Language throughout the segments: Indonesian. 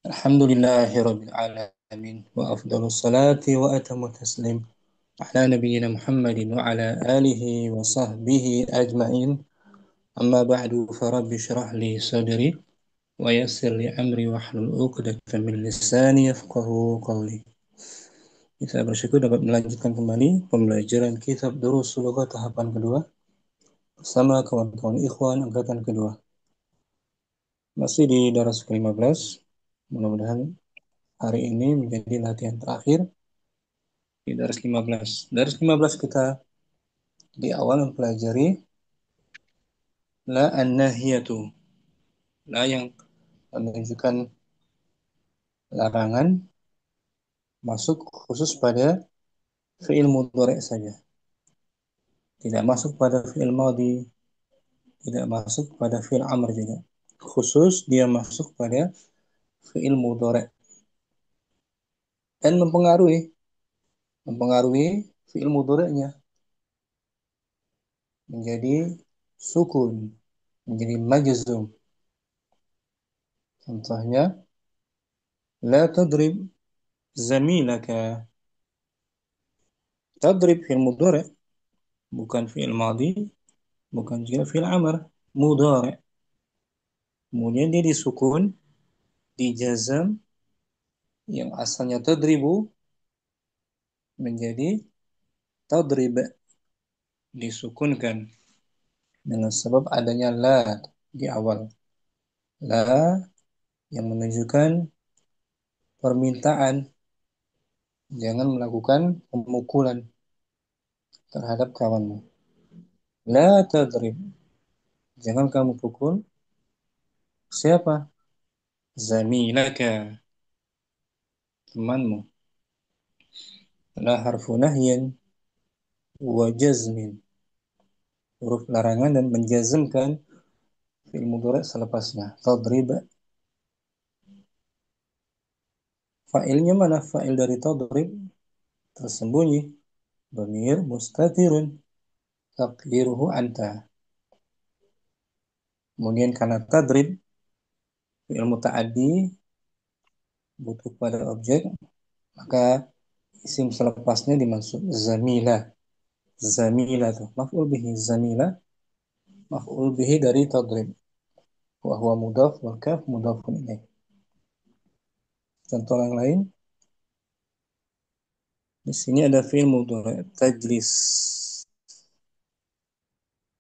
الحمد لله رب العالمين وأفضل الصلاة وأتم التسليم على نبينا محمد وعلى آله وصحبه أجمعين. أما بعد فرب اشرح لي صدري ويسر لي أمري واحلل عقدة من لساني يفقه قولي. Kita bersyukur dapat melanjutkan kembali pembelajaran kitab Durusul Lughat tahapan kedua bersama kawan-kawan ikhwan angkatan kedua. Masih di daras ke-15. Mudah-mudahan hari ini menjadi latihan terakhir di daras 15. Daras 15 kita di awal mempelajari la an-nahiyatu. La yang menunjukkan larangan masuk khusus pada fi'il mudhari' saja. Tidak masuk pada fi'il madhi, tidak masuk pada fi'il amr juga. Khusus dia masuk pada fi'il mudhari' dan mempengaruhi fi'il mudhari'nya menjadi sukun, menjadi majzum. Contohnya la tadrib zamilaka. Tadrib fi'il mudhari', bukan fi'il madhi, bukan juga fi'il amr, mudhari'. Kemudian dia disukun, dijazam, yang asalnya tadribu menjadi tadrib, disukunkan dengan sebab adanya la di awal. La yang menunjukkan permintaan, jangan melakukan pemukulan terhadap kawanmu. La tadrib, jangan kamu pukul siapa? Zamilaka, temanmu. La harfu nahyin wa jazmin, huruf larangan dan menjazmkan fi'il mudhari' selepasnya. Tadrib, fa'ilnya mana? Fa'il dari tadrib tersembunyi, dhamir mustatirun taqdiruhu anta. Kemudian karena tadrib fi'il muta'addi butuh pada objek, maka isim selepasnya dimaksud zamila. Zamila itu maf'ul bihi, zamila maf'ul bihi dari tadrib, wa huwa mudhaf wal kaf mudhafun ilaih. Contoh yang lain, di sini ada fi'il mudhari' tajlis.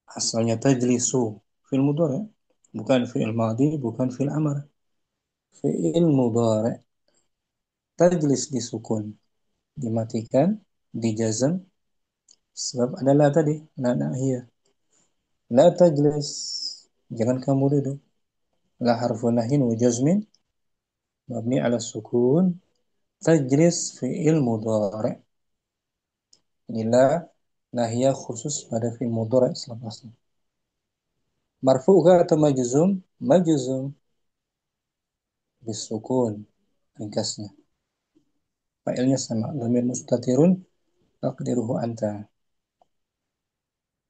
Asalnya tajlisu, fi'il mudhari', bukan fi'il madhi, bukan fi'il amr. Fi'il mudhari'. Tajlis disukun, dimatikan, dijazam, sebab ada la tadi, la nahiyah. La tajlis, jangan kamu duduk. La harfu nahyin wa jazmin mabni ala sukun. Tajlis fi'il mudhari'. Inilah nahiyah khusus pada fi'il mudhari' selepasnya. Marfu'kah atau majzum? Majzum bisukun, ringkasnya. Fa'ilnya sama, dhamir mustatirun taqdiruhu anta.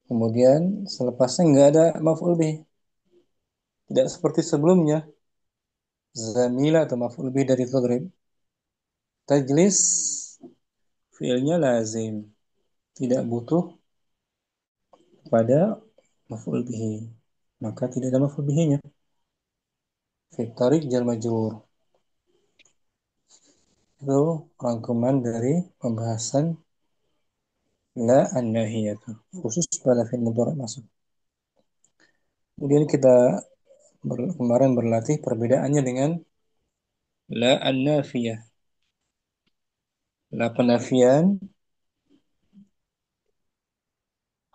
Kemudian selepasnya nggak ada maf'ul bih. Tidak seperti sebelumnya. Zamila atau maf'ul bih dari tadrib. Tajlis fi'ilnya lazim. Tidak butuh pada maf'ul bihi. Maka tidak ada maf'ul bihinya. Fi tariq jar majrur. Itu rangkuman dari pembahasan la an-nahiyatu. Khusus pada fi'il mudhari' masuk. Kemudian kita kemarin berlatih perbedaannya dengan la an-nafiyah. La penafian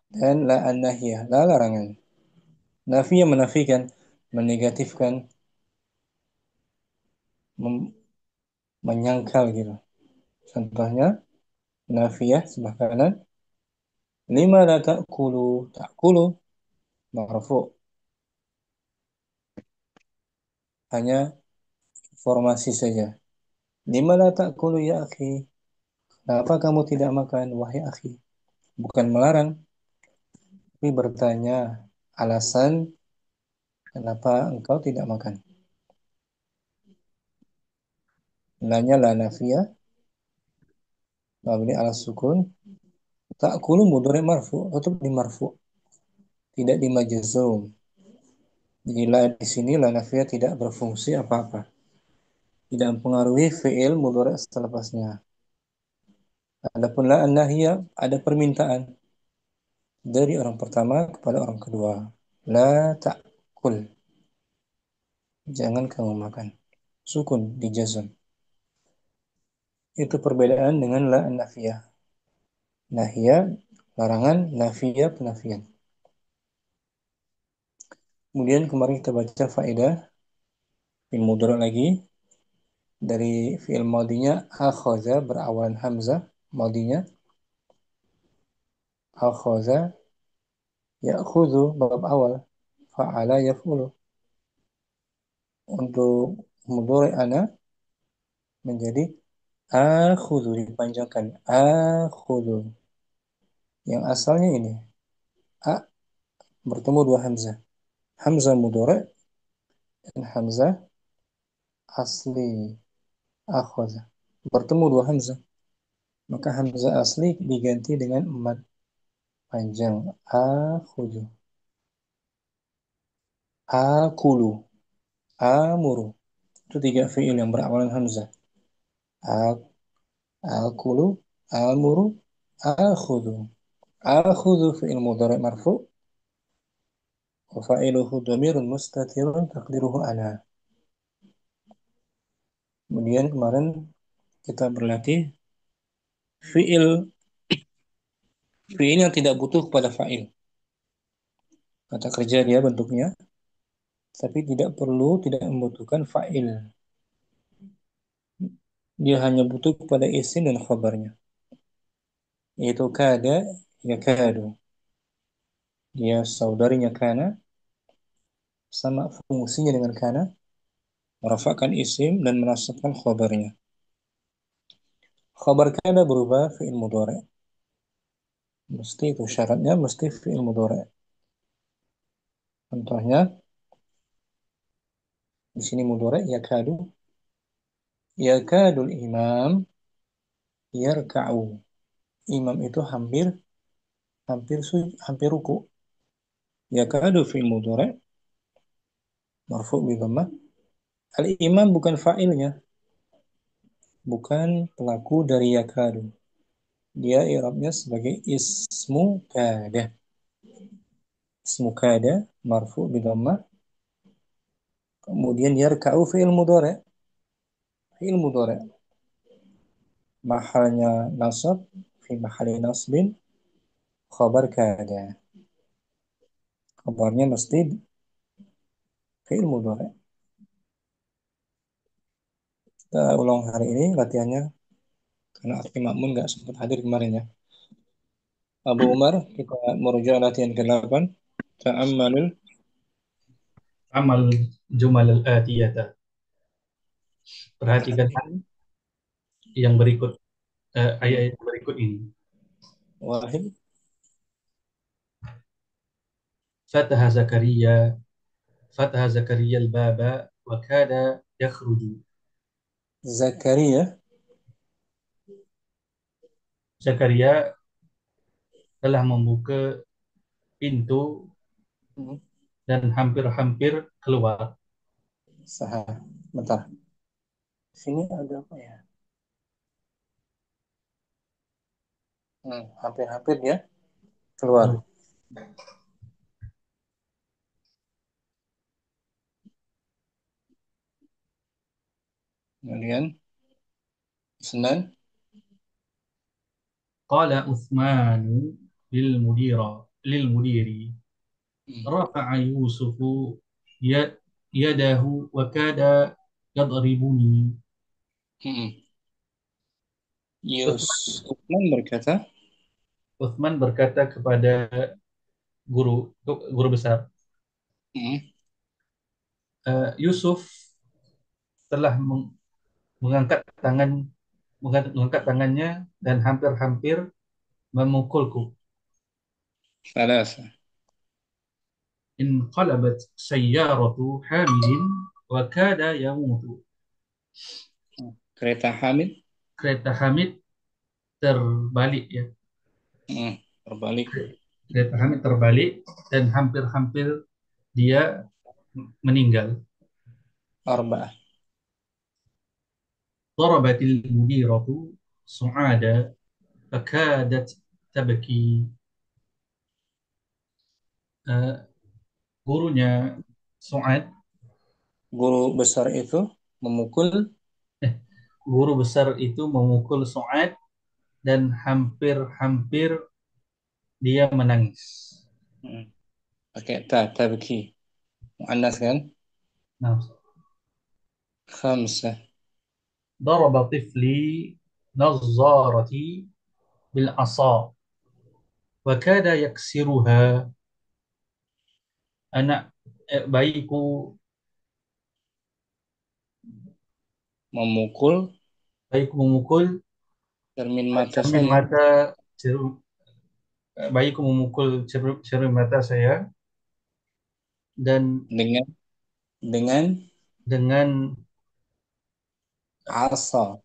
dan la an-nahiyah, la larangan. Nafiyah menafikan, menegatifkan, menyangkal gitu. Contohnya nafiyah sebelah kanan, lima la ta'kulu, ta'kulu marfu. Hanya informasi saja. Lima la ta'kulu ya akhi, kenapa kamu tidak makan wahai akhi? Bukan melarang, tapi bertanya alasan kenapa engkau tidak makan. Lanya la nafiyah mabni ala sukun. Ta'kulu mudhari marfu, tetap di marfu, tidak di majzum. Jadi la di sini la nafiyah tidak berfungsi apa-apa. Tidak mempengaruhi fi'il mudhari setelapasnya. Adapun la an-nahiyah ada permintaan dari orang pertama kepada orang kedua. La ta'kul. Jangan kamu makan. Sukun di jazm. Itu perbedaan dengan la an-nafiyah. Nahiyah larangan, nafiyah penafian. Kemudian kemarin kita baca faedah fi'il mudhari lagi dari fi'il madinya akhaza berawalan hamzah madinya akhaza ya'khudhu bab awal fa'ala yaf'ulu. Untuk mudhari ana menjadi akhudhu dipanjangkan akhudhu. Yang asalnya ini a bertemu dua hamzah. Hamzah mudhari dan hamzah asli akhaza. Bertemu dua hamzah. Maka hamzah asli diganti dengan mad panjang akhudhu. Akulu, amuru. Itu tiga fi'il yang berawalan hamzah. A- Akulu, amuru, akhudhu. Akhudhu fi'il mudhari' marfu' wa fa'iluhu dhamirun mustatirun taqdiruhu ana. Kemudian kemarin kita berlatih fi'il fi'il yang tidak butuh kepada fa'il. Kata kerja dia bentuknya, tapi tidak membutuhkan fa'il. Dia hanya butuh kepada isim dan khabarnya. Yaitu kada, ya kadu. Dia saudarinya kana, sama fungsinya dengan kana, merafakkan isim dan menasabkan khabarnya. Khabar kana berubah fi'il mudhari'. Mesti itu syaratnya mesti fi'il mudhari'. Contohnya di sini mudhari' yakadul imam yarka'u. Imam itu hampir hampir ruku. Yakadu fi'il mudhari' marfu' bi dhammah. Al imam bukan fa'ilnya, bukan pelaku dari yakadu. Dia i'rabnya sebagai ismu kada. Ismu kada marfu' bi dhammah. Kemudian yarka'u fi'il mudhari'. Fi'il mudhari'. Mahalnya nasab fi mahali nasbin khabar kada. Khabarnya mesti fi'il mudhari'. Kita ulang hari ini latihannya karena Akhi Makmun nggak sempat hadir kemarin ya. Abu Umar, kita merujuk latihan ke-8. Ta'ammalul Amal jumal al-atiyata. Perhatikan yang berikut, ayat yang berikut ini. wahid. Fataha Zakaria, Fataha Zakaria al-baba wa kada yakhruju. Zakaria. Zakaria telah membuka pintu Hmm, dan hampir-hampir keluar. Sah. Bentar. Sini ada apa ya? Hampir-hampir dia keluar. Kemudian Senan. Qala Uthmanu lil mudiri Hmm, rafa'a Yusufu yadahu wa kada yadribuni. hmm. Uthman berkata, Uthman berkata kepada guru guru besar, hmm, Yusuf telah mengangkat mengangkat tangannya dan hampir-hampir memukulku. Salasa. Inqalabat sayyaratu Hamidin wa kada yamutu. Kereta Hamid. Kereta Hamid terbalik ya. Terbalik. Kereta Hamid terbalik dan hampir-hampir dia meninggal. Arba'ah. ضربت المديرة سعاد فكادت تبكي. Eh, gurunya Su'ad, Guru besar itu memukul. guru besar itu memukul Su'ad dan hampir-hampir dia menangis. Hmm. Pakai ta, tabki. Muannas kan? Nah, Khamsah. ضرب طفلي نظارتي بالعصا وكاد يكسرها. Anak bayiku Memukul memukul cermin mata cermin saya mata cermin, bayiku memukul cermin mata saya dan dengan dengan dengan asa,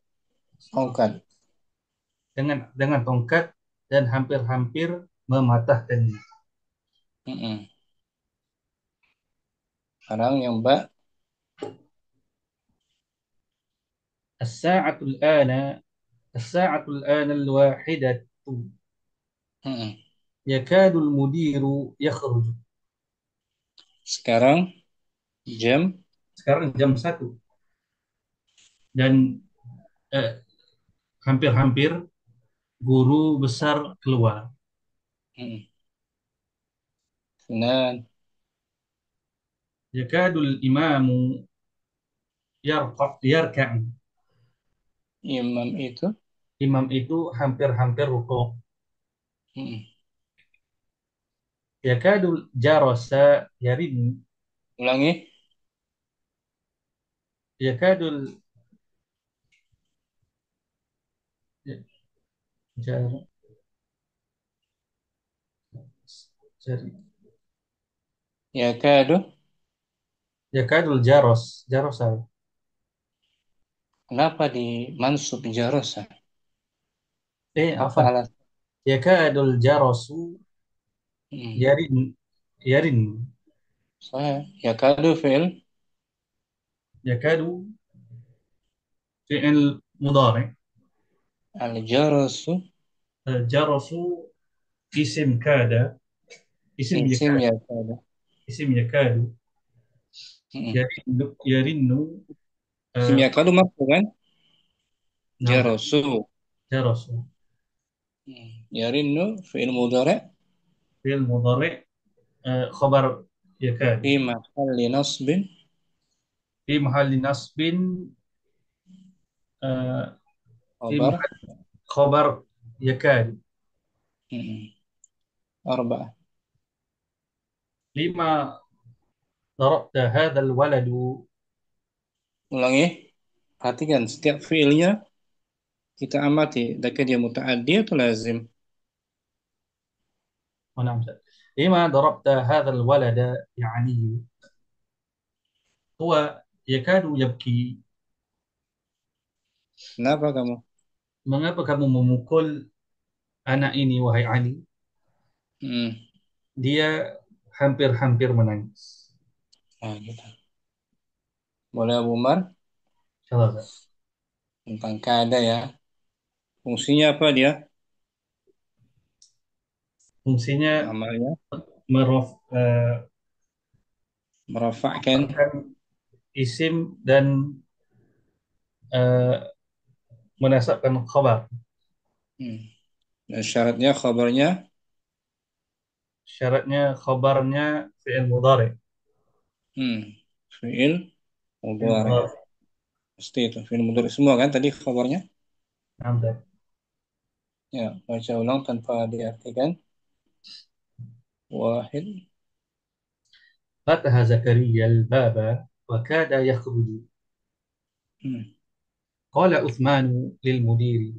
tongkat. dengan tongkat dan hampir-hampir mematahkannya. Mm-mm. Sekarang yang Mbak. الساعة الآن الساعة الآن الواحدة Mm-mm. يكاد المدير يخرج. Sekarang jam. Sekarang jam 1 dan eh, hampir-hampir guru besar keluar. Mm-mm. Senan. يكاد الإمام يركع. Imam itu. Imam itu hampir-hampir rukuk. Mm-mm. يكاد الجرس يرن. Ulangi. يكاد الجرس Ya kado. يكاد الجرس جرس. Kenapa di mansub jarosa? Apa عفوا. alasan? يكاد الجرس Mm. يرن. يرن. Saya ya kado fi'il يكاد فعل مضارع. al jarosu. الجرس اسم كاد. اسم Isim يكاد. ya kado. اسم يكاد. Mm-mm. يرن. يرن. Isim ya kado maksud kan? نعم. Jarosu. جرس Yarinnu fi'il mudhari' فعل مضارع خبر fi يكاد mahalli nasbin في محل نصب. في khabar. محل خبر يكاد. Mm-mm. Arba'ah. لما ضربت هذا الولد. Ulangi. Perhatikan setiap fiilnya kita amati. Adakah dia muta'addi atau lazim? ونعم. لما ضربت هذا الولد يعني هو يكاد يبكي. Kenapa kamu? Mengapa kamu memukul anak ini, wahai Ali? Hmm. Dia hampir-hampir menangis. Nah, gitu. Boleh Abu Umar Salah. tentang kada ya. Fungsinya apa dia? Fungsinya Amalnya merof, merafa'kan. isim dan eh, menasabkan khabar. Hmm. Dan syaratnya khabarnya Syaratnya khabarnya fi'il mudhari. hmm. Fi'il Fi'il mudhari. mudhari. Pasti itu fi'il mudhari semua kan tadi khabarnya? Naam. Ya, baca ulang tanpa diartikan. Wahid. فتح زكريا الباب وكاد يخرج. Hmm. قال عثمان للمدير: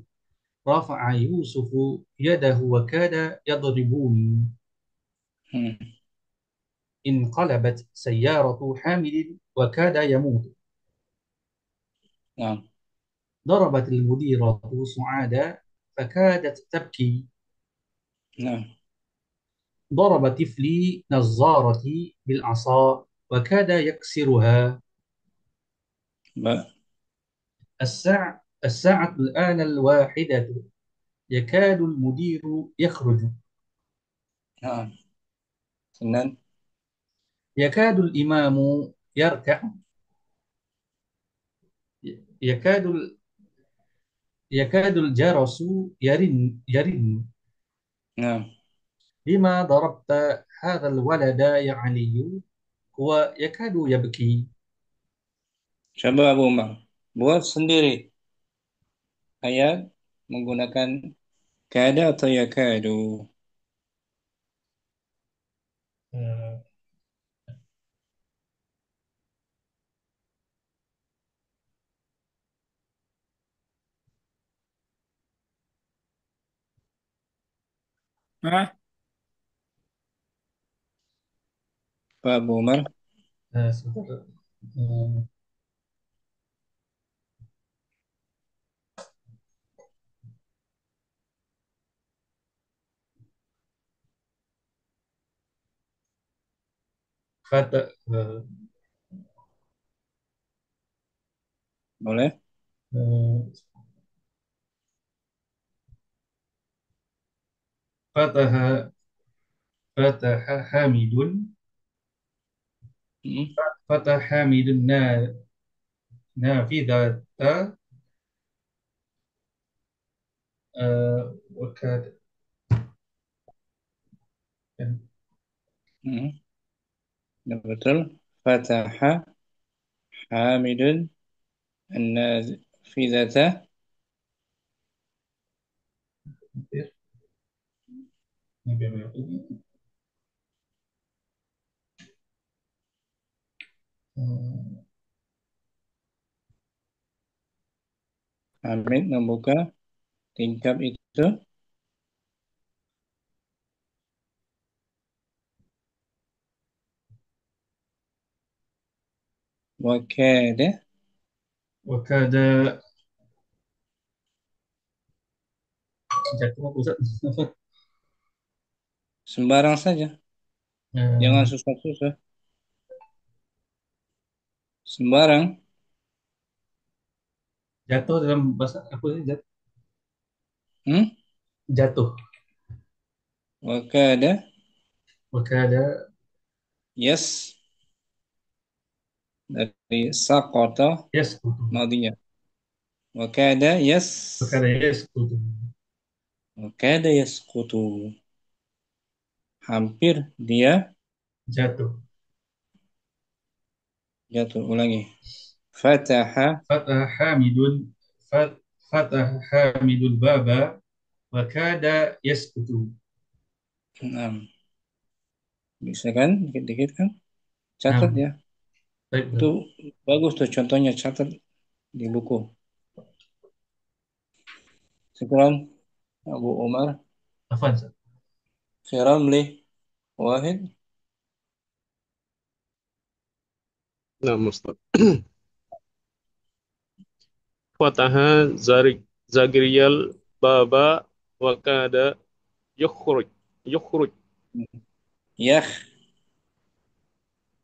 رفع يوسف يده وكاد يضربني. Hmm. انقلبت سيارة حامد وكاد يموت. Nah. ضربت المديرة سعاد فكادت تبكي. نعم. ضرب طفلي نظارتي بالعصا وكاد يكسرها. باء. الساعة الآن الواحدة، يكاد المدير يخرج. نعم. سنان. يكاد الإمام يركع. يكاد يكاد الجرس يرن. نعم. لما ضربت هذا الولد يا علي؟ هو يكاد يبكي. Coba Abu Umar buat sendiri ayat menggunakan kada atau yakadu. Eh, Hah? Pak Abu Umar. sebentar. Eh, Fata, eh, Boleh? eh, فتح فتح حامد Hmm. فتح حامد نافذة، وكاد. Hmm. Ya, betul. Fataha Hamidun an-nafidhata. Hamid membuka tingkap itu. Wakada. وكاد jatuh pusat. Sembarang saja. Jangan Eh, susah-susah. Sembarang. Jatuh dalam bahasa aku ini Hmm? jatuh. Wakada. Wakada Yes. Dari sakota yaskutu. madinya. Wakada yes. Wakada yaskutu. Wakada yaskutu. Hampir dia Jatuh. jatuh. Ulangi. Fataha. Fatah Hamidun Fatah Hamidul Baba Wakada yaskutu. Enam. Bisa kan? Dikit-dikit kan? Nah, Catat ya. baik, Itu baik. bagus tuh contohnya catat di buku. Sekarang Abu Umar. Afan, Sir. في رمله واحد. نعم أستاذ. فتح زكريا الباب وكاد يخرج يخرج يخ.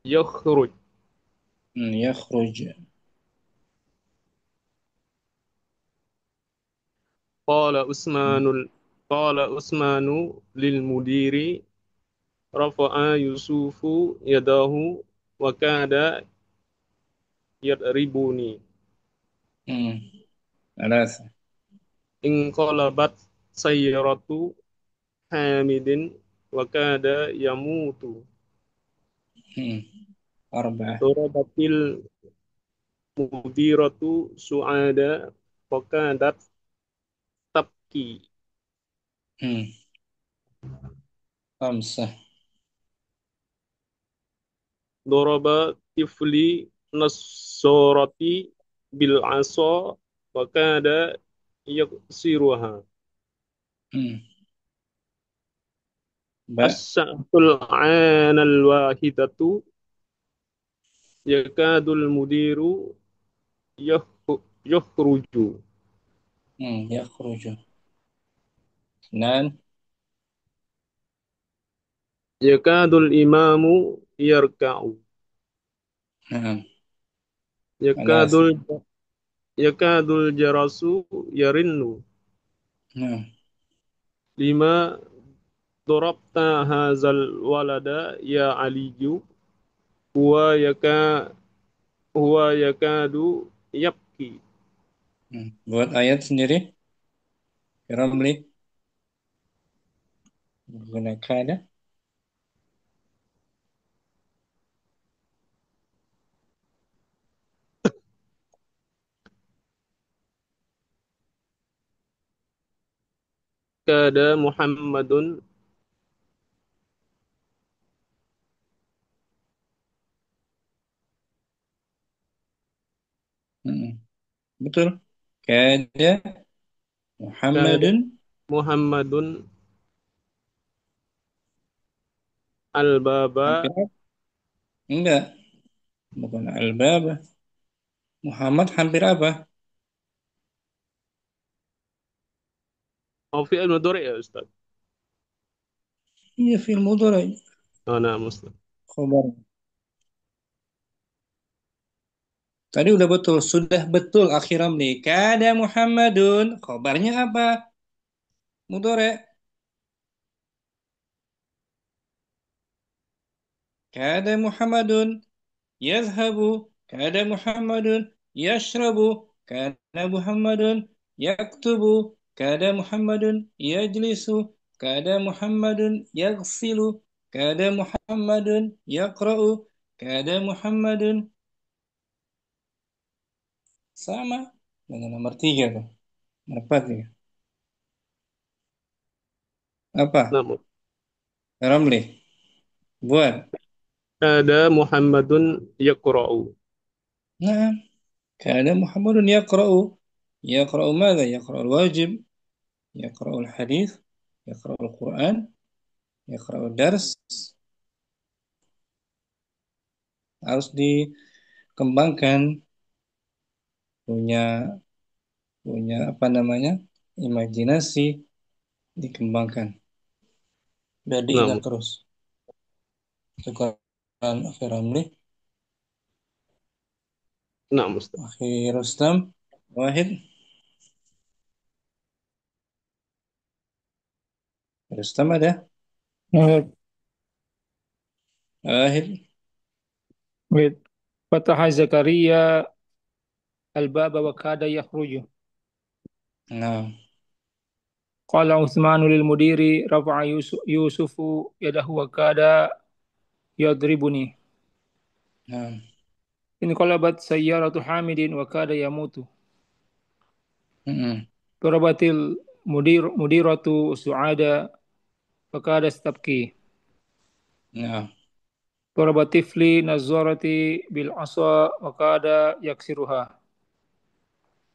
يخرج يخرج. قال عثمان قال عثمان للمدير رفع يوسف يده وكاد يضربني ثلاثة. انقلبت سيارة حامد وكاد يموت أربعة. ضربت المديرة سعاد وكادت تبكي خمسة. ضرب طفلي نصارتي بالعصا وكاد يكسرها. باء. الساعة الآن الواحدة، يكاد المدير yakhruju. yakhruju. Isnan. Yakadul imamu yarka'u. Naam. Alas. Yakadul yakadul jarasu yarinnu. Naam. Lima darabta hazal walada ya aliyu. Huwa yaka huwa yakadu yabki. Buat ayat sendiri. Ramli. Gunakan ada. Kada Muhammadun. Betul. Kada Kada Muhammadun. Muhammadun al-baba. Hampir apa? Enggak. Bukan al-baba. Muhammad hampir apa? Oh, fi'il mudhari ya Ustaz. Iya, fil mudhari. Oh, nah, Ustaz. Khobar. Tadi udah betul. Sudah betul akhir Ramli. Kada Muhammadun. Khobarnya apa? Mudhari. Kada Muhammadun. Yazhabu. Kada Muhammadun. Yashrabu. Kada Muhammadun. Yaktubu. Kada Muhammadun. Yajlisu. Kada Muhammadun. Yaghsilu. Kada Muhammadun. Yaqra'u. Kada Muhammadun. Sama dengan nomor tiga tuh. Nomor empat ya. Apa? Nah, Ramli. Buat. kada Muhammadun yaqra'u. Nah, kada Muhammadun yaqra'u. Yaqra'u ماذا؟ يقرأ الواجب. يقرأ الحديث. يقرأ القرآن. يقرأ الدرس. Harus dikembangkan, punya punya apa namanya, imajinasi, dikembangkan, dan diingat Nah, terus. Sekarang akhir Ramli, nah, Ustaz. akhir Rustam, Wahid. Rustam ada? Wait, Wahid. wait. Fataha Zakaria al-baba wa kada yakhruju. Nah, Qala Uthmanu lil mudiri rafa'a Yusufu yadahu wa kada yadribuni. nah, In qalabat sayyaratu Hamidin wa kada yamutu. mm-mm, Darabatil mudiratu Su'ada wa kada stabki. nah, Darabatifli nazarati bil asa wa kada yaksiruha.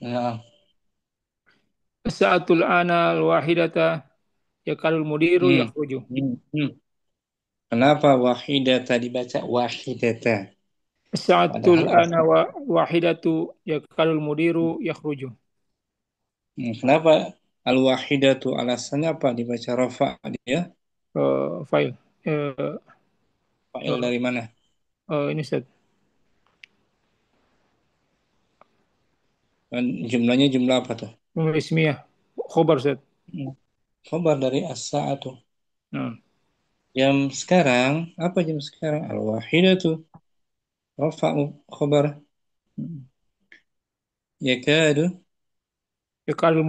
nah, Sa'atul ana al-wahidata yakalul mudiru hmm, yakhruju. hmm. Kenapa wahidata dibaca wahidata? Sa'atul Padahal ana wa wahidatu yakalul mudiru yakhruju. kenapa al-wahidatu alasannya apa dibaca rafa dia? File. Uh, Fa'il uh, dari mana? ini set. Dan jumlahnya jumlah apa tuh? Ismiyah. Khobar set. Hmm. Khobar dari as-sa'atu. Nah, Jam sekarang, apa jam sekarang? Al-wahidatu. Rafa'u khobar. Yakadu. yakalul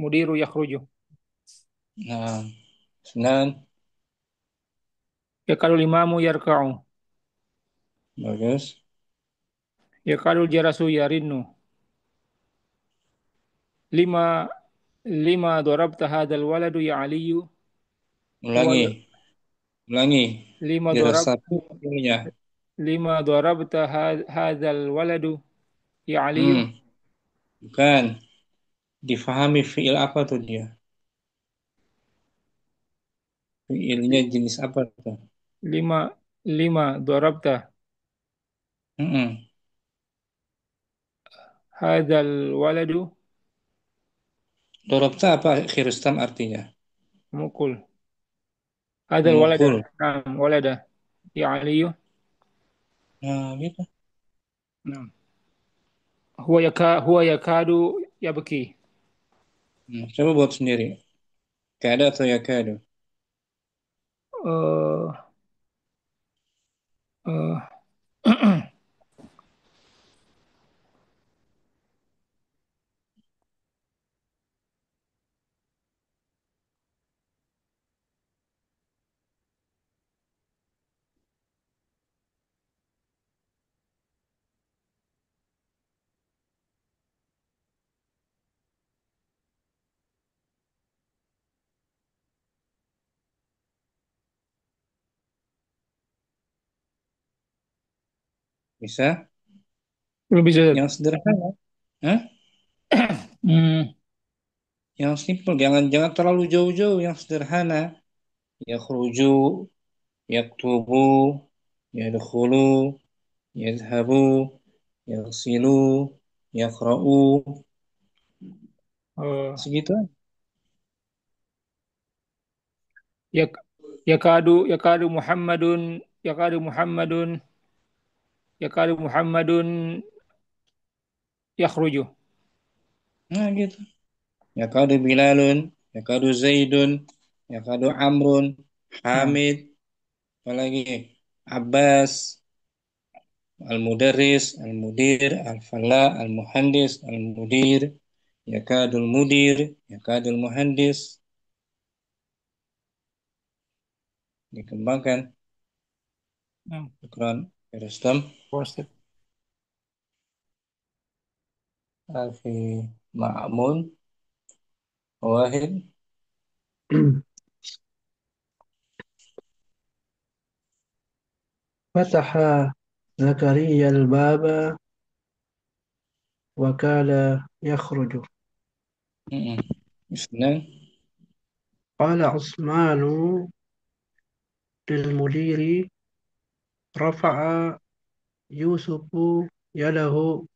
mudiru yakhruju. Nah, Senan. Yakalul imamu yarka'u. Bagus. Yakalul jarasu yarinnu. Lima lima darabta hadzal waladu ya aliyu. Ulangi. Huwa Ulangi. lima darab Diresapi ilmunya. lima darabta hadzal waladu ya aliyu. Bukan. Difahami fi'il apa tuh dia? Fi'ilnya jenis apa tuh? Lima lima darabta Mm-mm. Hadzal waladu Dorobta apa khiristam artinya? mukul. Hadzal walada. Memukul. Naam, walada. Ya Aliyu. Nah, gitu. Naam. Huwa yakadu yabki. Coba buat sendiri. Kada atau ya kado? Eh eh Bisa? belum bisa. Yang sederhana. Hah? Hmm. Yang simpel. Jangan jangan terlalu jauh-jauh. Yang sederhana. Yakhruju, yaktubu, yadkhulu, yadhabu, yaghsilu, yaqra'u. eh, Segitu aja. yak yakadu Muhammadun yakhruju. Nah, gitu. Yakadu Bilalun, yakadu Zaidun, yakadu Amrun, Naam. Hamid, apalagi Abbas, Al-Mudarris, Al-Mudir, Al-Falla, Al-Muhandis, Al-Mudir, yakadul Mudir, yakadul Muhandis, dikembangkan. Naam. Syukran. Rustam, Posted. Afi Ma'mun, Wahid. فتح زكريا الباب وكاد يخرج. Isnan. قال عثمان للمدير: رفع يوسف يده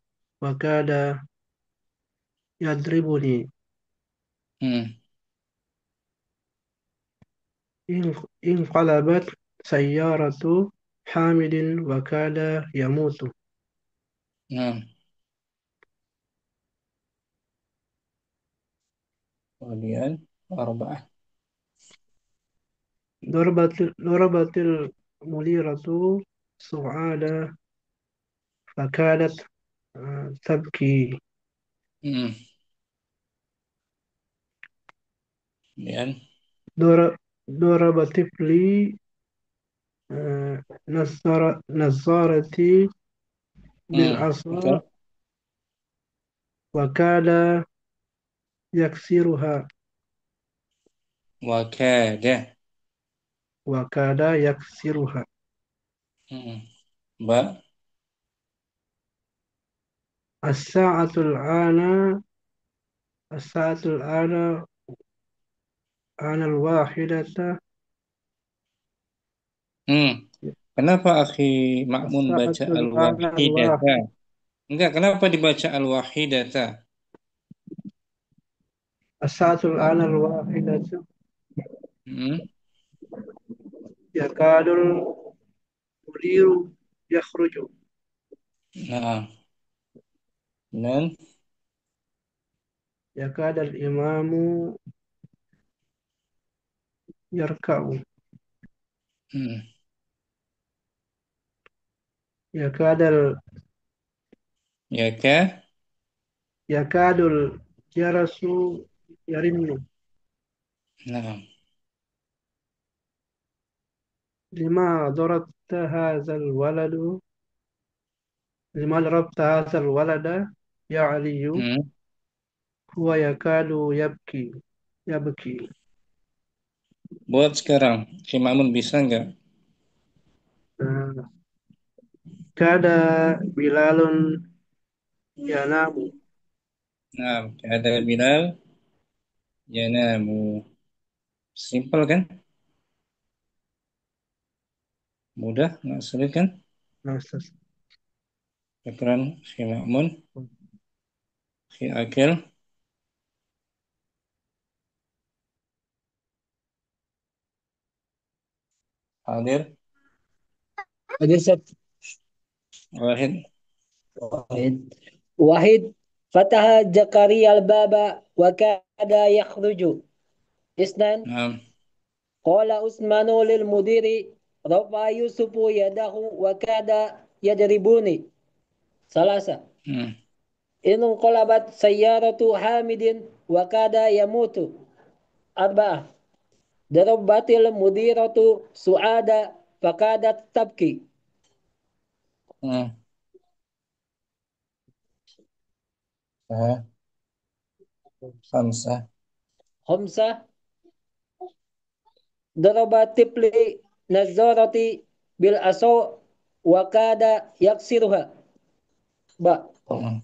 وكاد يضربني. انقلبت سيارة حامد وكاد يموت. Nah, kemudian Arba'ah. ضربت المديرة سعاد فكادت تبكي. Hmm. Kemudian ضرب طفلي نظارتي بالعصا Betul. وكاد يكسرها. Wakada. وكاد يكسرها. Ba. الساعة الآن الساعة الآن آن الواحدة. Hmm. Kenapa akhi Ma'mun الساعة baca الآن al-wahidata? الواحدة. Enggak, kenapa dibaca al-wahidata? الساعة الآن الواحدة Hmm. يكاد المدير يخرج. Nah, dan يكاد الإمام يركع. hmm. يكاد Ya kah? يكاد الجرس يرن. Nah, لما ضربت هذا الولد لما ضربت هذا الولد يا علي. hmm. هو يكاد يبكي. Buat sekarang, si Ma'mun bisa enggak? آه، كاد بلال ينام. Nah, ada Bilal, yanamu. Simple kan? Mudah, nggak sulit kan? نعم أستاذ. Syukran, si Ma'mun. Akhi Akil, hadir. Hadir Ustaz. Wahid. واحد واحد فتح زكريا الباب وكاد يخرج. اثنان Naam. قال عثمان للمدير رفع يوسف يده وكاد يضربني. ثلاثة Hmm. انقلبت سيارة حامد وكاد يموت. أربعة ضربت المديرة سعاد فكادت تبكي. Hmm. Aha. Khamsah. خمسة ضرب طفل نظارة بالعصا وكاد يكسرها. Hmm.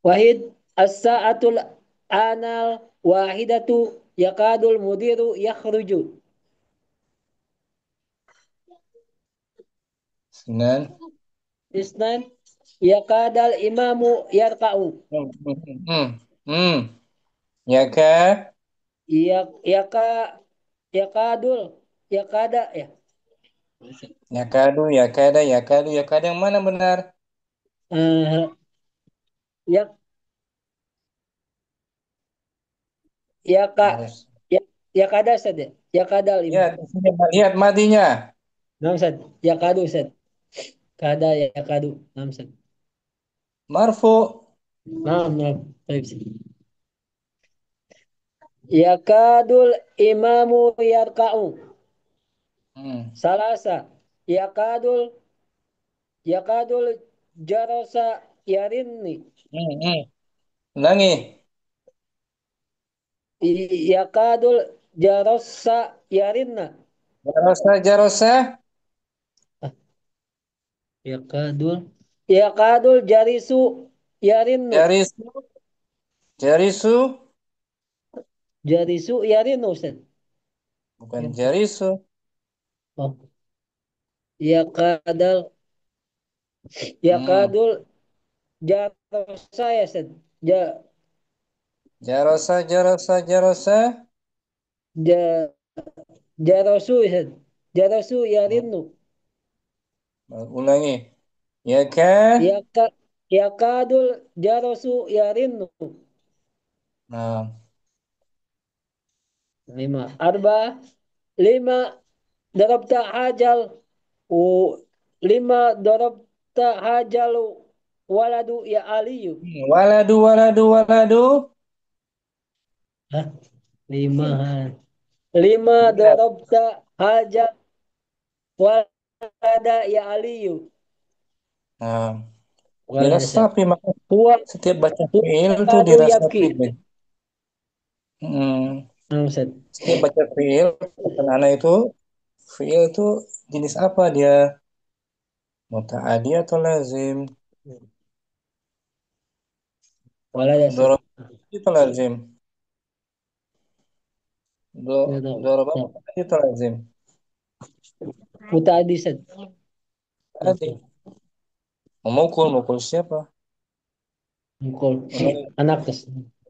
واحد الساعة الآن واحدة يكاد المدير يخرج. Sinan. اثنان يكاد الإمام يركع. Hmm. Hmm. Hmm. Hmm. Yaka. يكا يكاد يكاد Yakadu, yakada, yakadu, yakada yang mana benar? آه، يك يكا Harus. يكاد سد يكاد Ya, الإمام. di sini lihat madinya. نعم سد يكاد سد كاد يكاد. نعم سد. Marfu. نعم نعم طيب سد. يكاد الإمام يركع. Hmm. ثلاثة يكاد الجرس يرن. Hmm. Hmm. Ulangi. يكاد الجرس يرن. Jarosa, jarosa. يكاد الجرس يرن. Jarisu, jarisu. جرس يرن أستاذ. Bukan jarisu. Oh. يكاد Hmm. يكاد الجرس يا أستاذ. Jarosa, jarosa, jarosa. ج- جرس يا أستاذ. جرس Hmm. يرن. Ulangi. Yaka. يك- يكاد الجرس يرن. Nah. لما أربعة لما ضربت حجل ولما ضربت حجل ولد يا علي. Waladu, waladu, waladu. ها لما لما Lihat. ضربت حجل ولد يا علي. Nah, ولد سد diresapi maka هو setiap baca هو fiil tuh يكاد diresapi. يبكي. Hmm. نعم سد. Setiap baca fiil kata anak itu fiil itu jenis apa dia? Muta'adi atau lazim? ولد سد. Dorob itu lazim. Do Doroba نعم. muta'adi itu lazim. متعدي سد. Tadi memukul, mukul siapa? نقول Ulangi, أنا أقص.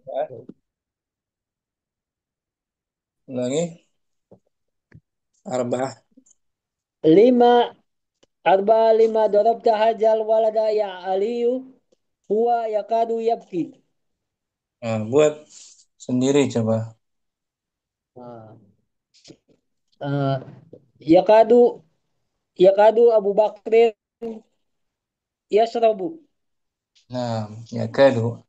ya. Ulangi. Arba'ah. لما أربعة لما ضربت حجل ولد يا علي هو يكاد يبكي. Nah, buat sendiri coba. آه. آه. يكاد يكاد أبو بكر يشرب. Nah, yakadu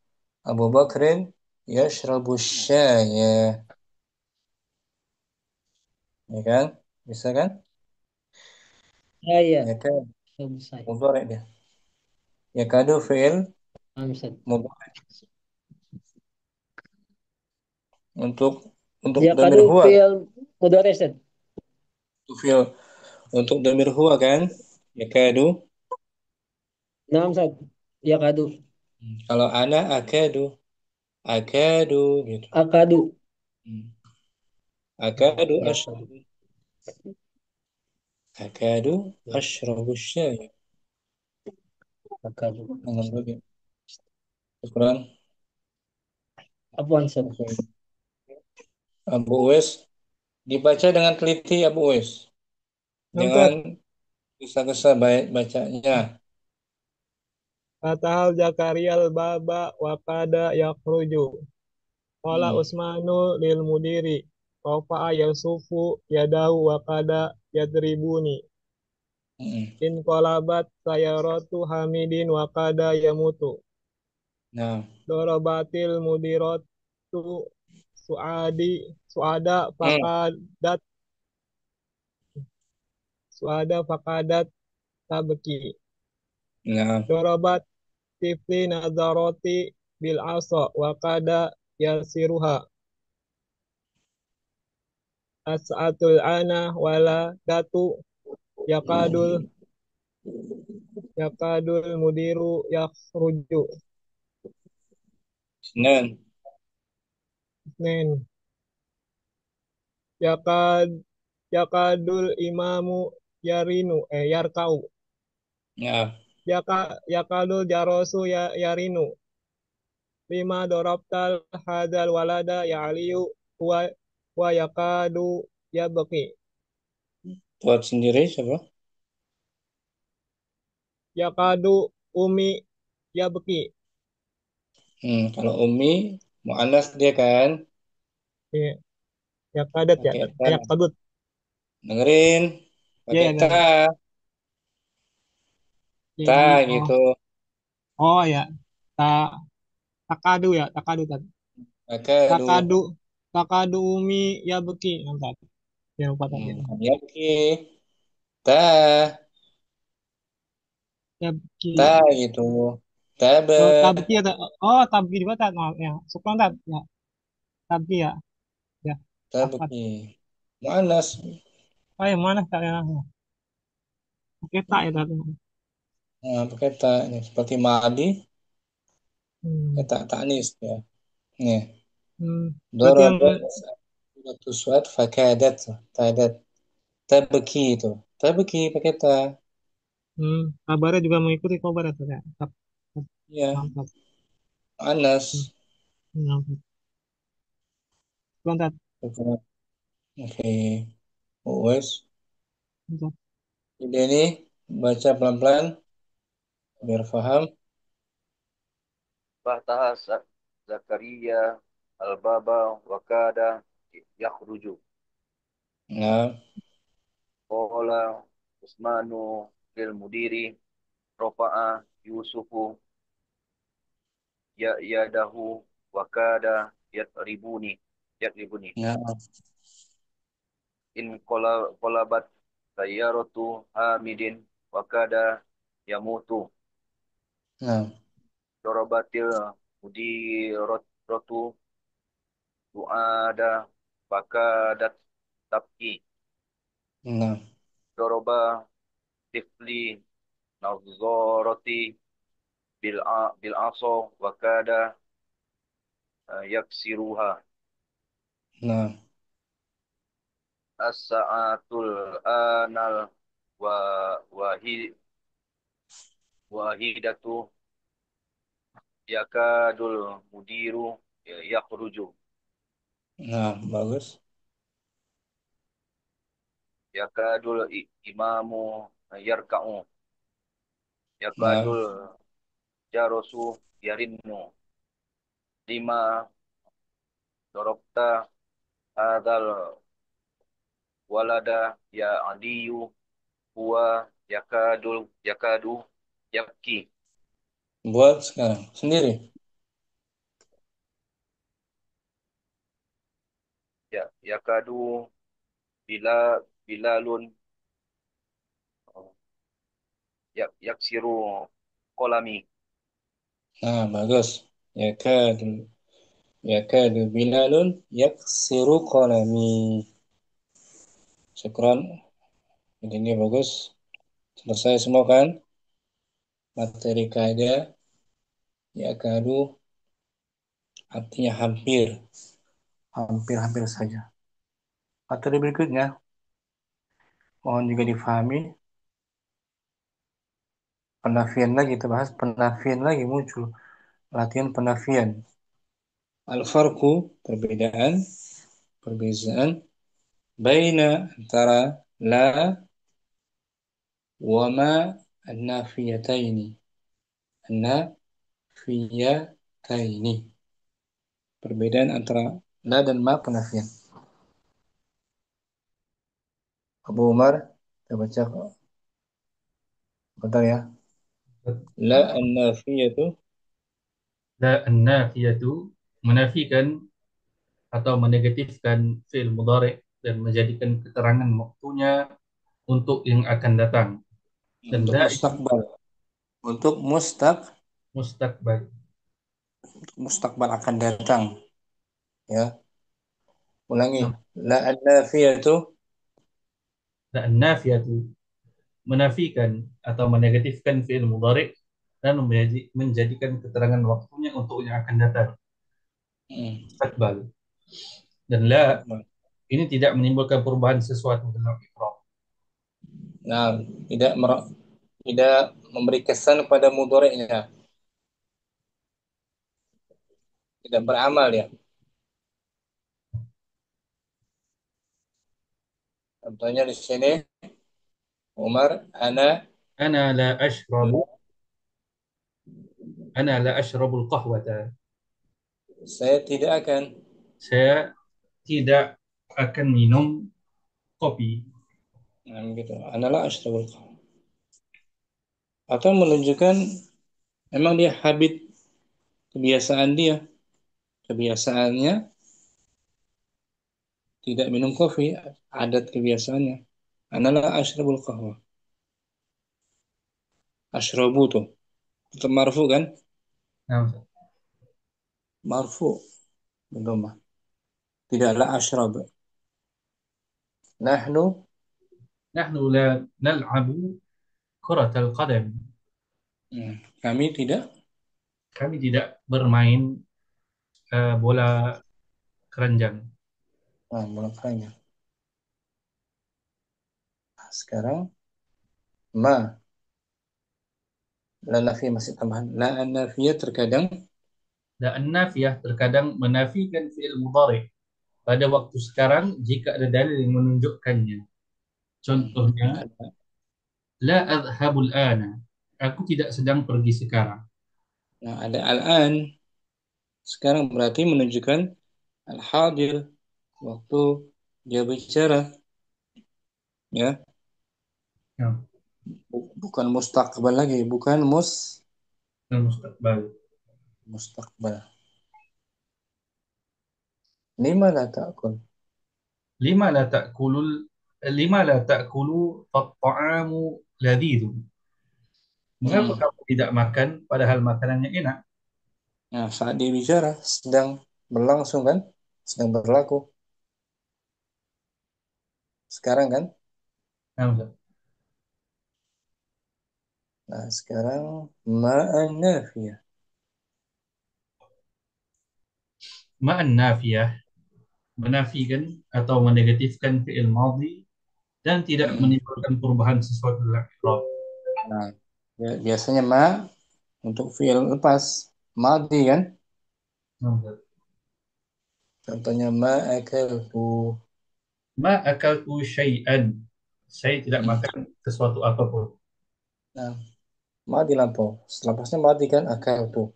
Abu Bakrin yashrabu syaya. Ya kan? Bisa kan? هيا Yakadu أبو سعيد. mudhari' dia. Yakadu fi'il أمسد. mudhari' untuk يكاد dhamir huwa. في المدرسة. Untuk fi'il untuk dhamir huwa kan? Yakadu. نعم سد يكاد. Kalau ana akadu, akadu gitu. أكاد. Hmm. Akadu يكاد. ashrabu, akadu ashrabu syaya. أكاد. Dengan bagian. Syukran. Afwan, Ustaz. Oke. Abu Uwais, dibaca dengan teliti Abu Uwais. Ustaz, Jangan gesa-gesa bacanya. Fatahal Zakariyal baba wa qada yakhruju. Qala Hmm. Usmanu lil mudiri. Rafa'a Yusufu yadahu wa qada yadribuni. Hmm. In qalabat sayaratu Hamidin wa qada yamutu. Nah, Dorobatil mudiratu suada hmm. fakadat tabki. Nah, Dorobat tifli nazaroti bil asa wa qada yasiruha. As'atul ana wala datu yakadul yakadul mudiru yakhruju. Senin. Nen yakad yakadul imamu yarkau. Nah, Yakadul jarosu yarinu. Lima dorabtal hadal walada ya aliyu wa yakadu yabqi. buat sendiri siapa? Yakadu umi yabqi. Kalau Umi, mu'anas dia kan, Ya, yakadat ya, pakai ta. yakadut. Dengerin, Ya, pakai ya, ta, ya. ta Jadi, gitu. ya. Ta, takadu ya, takadu tadi. Maka aduh, Takadu, takadu umi yabqi. Mantap. Yang lupa tadi. Yaki, ta, Yabqi. ta gitu. Taba, Oh, tabki ya. Tabki juga tak. Nah, ya, suka tak? Ya, tabki ya. Ya, dapat. tabki. Mu'anas. Yang mana tak ya? Oke, tak ya tadi. Nah, pakai ta. Ini seperti madi, Hmm. tak tanis ya. Nih, Hmm. Berarti yang dorobat, suat, fakadat, tadat. Tabki itu. Tabki pakai ta. kabarnya juga mengikuti kabar ya, ya. Ya, Mantap. Hmm. Anas. Mantap. Mantap. Oke, wes. Mantap. Jadi ini baca pelan-pelan biar paham. Fataha Zakaria al-baba wa kada yakhruju. Nah, Qala Usmanu lil mudiri rafa'a Yusufu yadahu wa kada yatribuni. nah, In qalabat sayyaratu Hamidin wa kada yamutu. nah, Dorobatil mudiratu suada bakadat tabki. nah, Doroba tifli nazarati bil aso wa kada yaksiruha. nah, As-sa'atul anal wa wahi wahidatu yakadul mudiru yakhruju. nah, bagus. Yakadul imamu yarka'u. Nah, Yakadul jarosu yarinnu. Lima dorobta hadal walada ya aliyu huwa yakadu yabki. buat sekarang sendiri. Ya yakadu bilalun yaksiru kolami. Nah, bagus. Yakadu, yakadu Bilalun yaksiru qalami. Syukran. Jadi ini bagus. Selesai semua kan? Materi kaidah yakadu artinya hampir, hampir-hampir saja. Materi berikutnya mohon juga difahami. Penafian lagi, kita bahas penafian lagi muncul. latihan penafian. Al-farqu, perbezaan baina antara la wa ma an-nafiyataini. An-nafiyataini. Perbedaan antara la dan ma penafian. Abu Umar, kita baca bentar ya. La an-nafiyatu. La an-nafiyatu menafikan atau menegatifkan fi'il mudhari' dan menjadikan keterangan waktunya untuk yang akan datang. Dan Untuk la itu mustaqbal. Untuk mustaqbal. mustaqbal akan datang. Ya, ulangi. Nah, La an-nafiyatu. la an-nafiyatu menafikan atau menegatifkan fi'il mudhari' dan menjadikan keterangan waktunya untuk yang akan datang. Mustaqbal. Dan la ini tidak menimbulkan perubahan sesuatu dalam i'rab. Nah, tidak memberi kesan pada mudhari'nya. Tidak beramal ya. Contohnya di sini Umar, Ana la ashrabu Ana la ashrabul qahwata. saya tidak akan. Saya tidak akan minum kopi. Nah, begitu. Ana la ashrabul qahwa. Atau menunjukkan memang dia habit, kebiasaan dia. Kebiasaannya tidak minum kopi, adat kebiasaannya. Ana la ashrabul qahwa. Ashrabu tuh. Tetap marfu kan? Nah, Marfu. Belum. Tidak la ashrab. Nahnu. nahnu la nal'abu kuratal qadam. Kami tidak. Kami tidak bermain bola keranjang. Nah, bola keranjang. Nah, sekarang ma. La nafi masih tambahan. La an-nafiyah terkadang. La an-nafiyah terkadang menafikan fi'il mudhari' pada waktu sekarang jika ada dalil yang menunjukkannya. Contohnya, la adhabul ana. Aku tidak sedang pergi sekarang. Nah, ada al-an. Sekarang berarti menunjukkan al-hadir. Waktu dia bicara. Ya. Ya, Bukan mustaqbal lagi. Bukan mustaqbal. mustaqbal. Lima la ta'kul. Lima la ta'kulul Lima la ta'kulu at-ta'amu ladhidun. Mengapa kamu tidak makan padahal makanannya enak? Nah, saat dia bicara sedang berlangsung kan? Sedang berlaku. Sekarang kan? Nah, Ustaz. Nah, sekarang ma'an nafiyah. Ma'an nafiyah menafikan atau menegatifkan fi'il madhi dan tidak menimbulkan perubahan sesuatu dalam i'rab. Nah, biasanya ma untuk fi'il lepas madhi kan? Nah, Ustaz. Contohnya ma akaltu. Ma akaltu syai'an. Saya tidak makan sesuatu apapun. Nah, madhi lampau. Selepasnya madhi kan akaltu.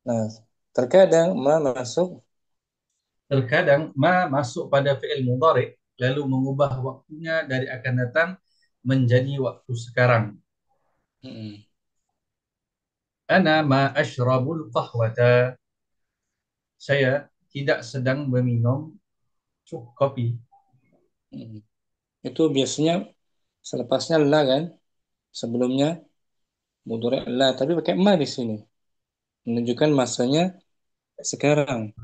Nah, terkadang ma masuk. Terkadang ma masuk pada fi'il mudhari lalu mengubah waktunya dari akan datang menjadi waktu sekarang. Ana ma ashrabul qahwata. Saya tidak sedang meminum kopi. Itu biasanya selepasnya la kan? Sebelumnya mudhari' la, tapi pakai ma di sini. Menunjukkan masanya sekarang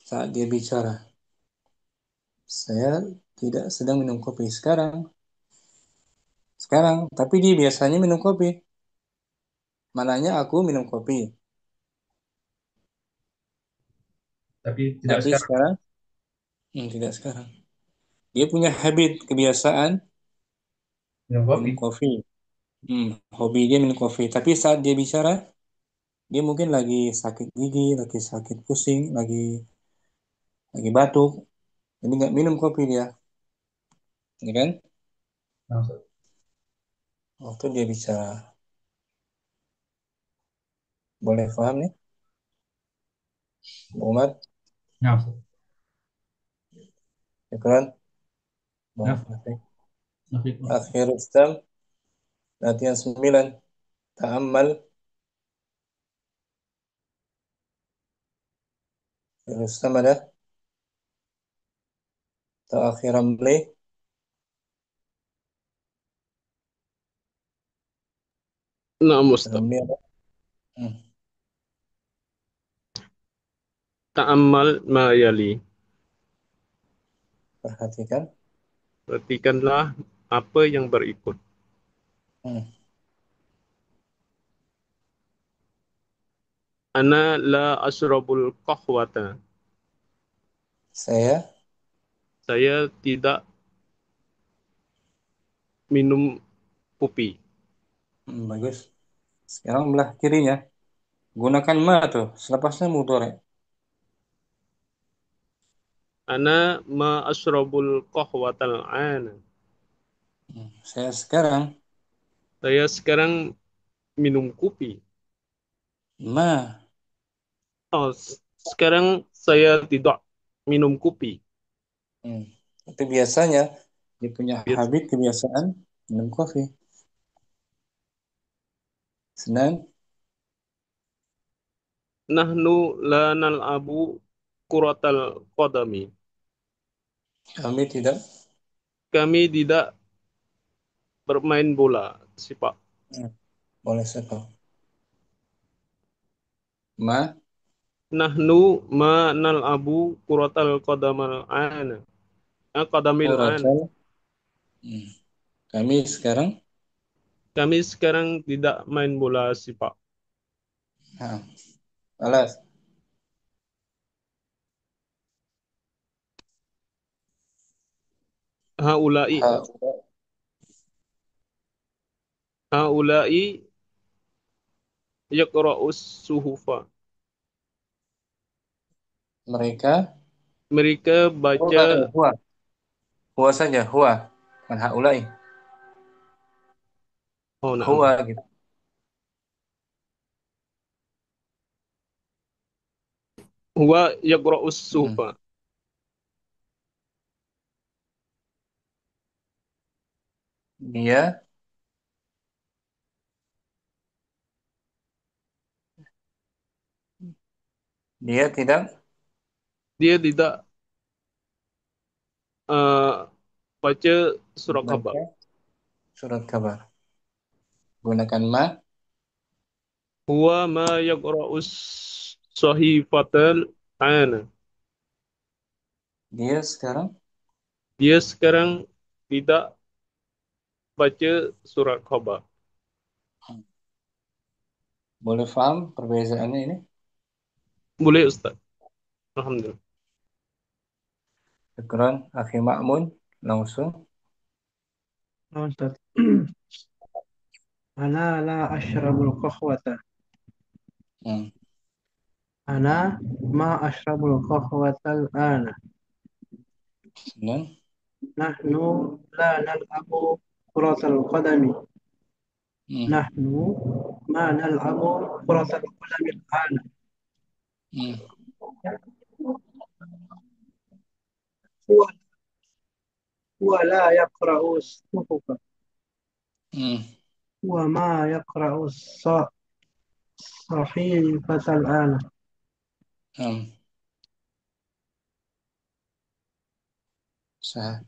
saat dia bicara. Saya tidak sedang minum kopi sekarang. Tapi dia biasanya minum kopi. Mananya aku minum kopi. Tapi tidak Tapi sekarang. tidak sekarang. Dia punya habit, kebiasaan Minum kopi. minum kopi. Hobi dia minum kopi. Tapi saat dia bicara, dia mungkin lagi sakit gigi, lagi sakit pusing, lagi batuk. Jadi nggak minum kopi dia, ya kan? Nah, Ustaz. Waktu dia bicara. Boleh paham nih, Muhammad? Nah, Ustaz. Ikran? Nah, Baik. Nafiq, Ustaz. Akhir Rustam, latihan 9. Ta'ammal. Rustam ada? Ta'akhir Ramli. Naam Ustaz. Ramli ada? Hmm. Ta'ammal ma yali. Perhatikan. Perhatikanlah apa yang berikut. Hmm. Ana la asrabul qahwata. Saya Saya tidak minum kopi. bagus. Sekarang belah kirinya. Gunakan ma tuh. Selepasnya mudhari. Ana ma asrabul qahwatal ana. Saya sekarang Saya sekarang minum kopi. ma. Oh, sekarang saya tidak minum kopi. Hmm. Itu biasanya dia punya Bias- habit kebiasaan minum kopi. Senang. Nahnu la nal'abu kuratal qadami. Kami tidak. Kami tidak bermain bola sepak. Hmm. Boleh sekali. Ma. Nahnu ma nal'abu kuratal qadamal ana. Qadamil ana. Uratal. Hmm. Kami sekarang. Kami sekarang tidak main bola sepak. Nah, alas. Haula'i Ha. haula'i yaqra'us suhufa. Mereka. Mereka Oh, baca enggak, huwa. Huwa saja. Huwa. Kan haulai. oh na'am. Huwa gitu. Huwa yaqra'us Hmm. suhufa. Dia. Dia tidak Dia tidak eh, baca surat khabar. baca surat kabar. Gunakan ma. Huwa ma yaqra'us sahifatal ana. Dia sekarang Dia sekarang tidak baca surat khabar. boleh paham perbezaannya ini? Boleh Ustaz? Alhamdulillah. Syukran, Akhi Ma'mun. Langsung. Oh, Ustaz. Ana la ashrabul qahwata. Hmm. Ana ma ashrabul qahwatal ana. Senang. Nahnu la nal'abu kuratal qadami. Hmm. Nahnu ma nal'abu kuratal qadami al-ana. Hmm. Huwa huwa la yaqra'u as-suhufa. Hmm. Huwa ma yaqra'u as-sahifata al-ana. Hmm. Sah.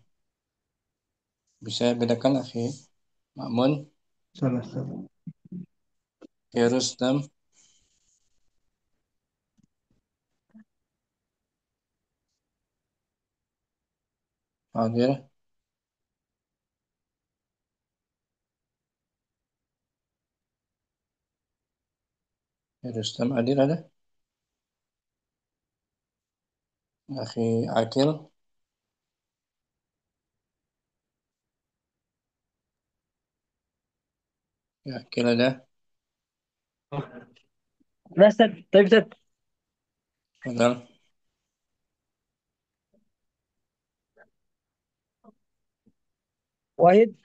Bisa bedakan Akhi Ma'mun? Salah satu. Ya Rustam. Fadil. Ya Rustam Adil ada? Akhi Akil. Ya, kira dah. Udah, Ustaz. Tapi Ustaz. Betul. Wahid.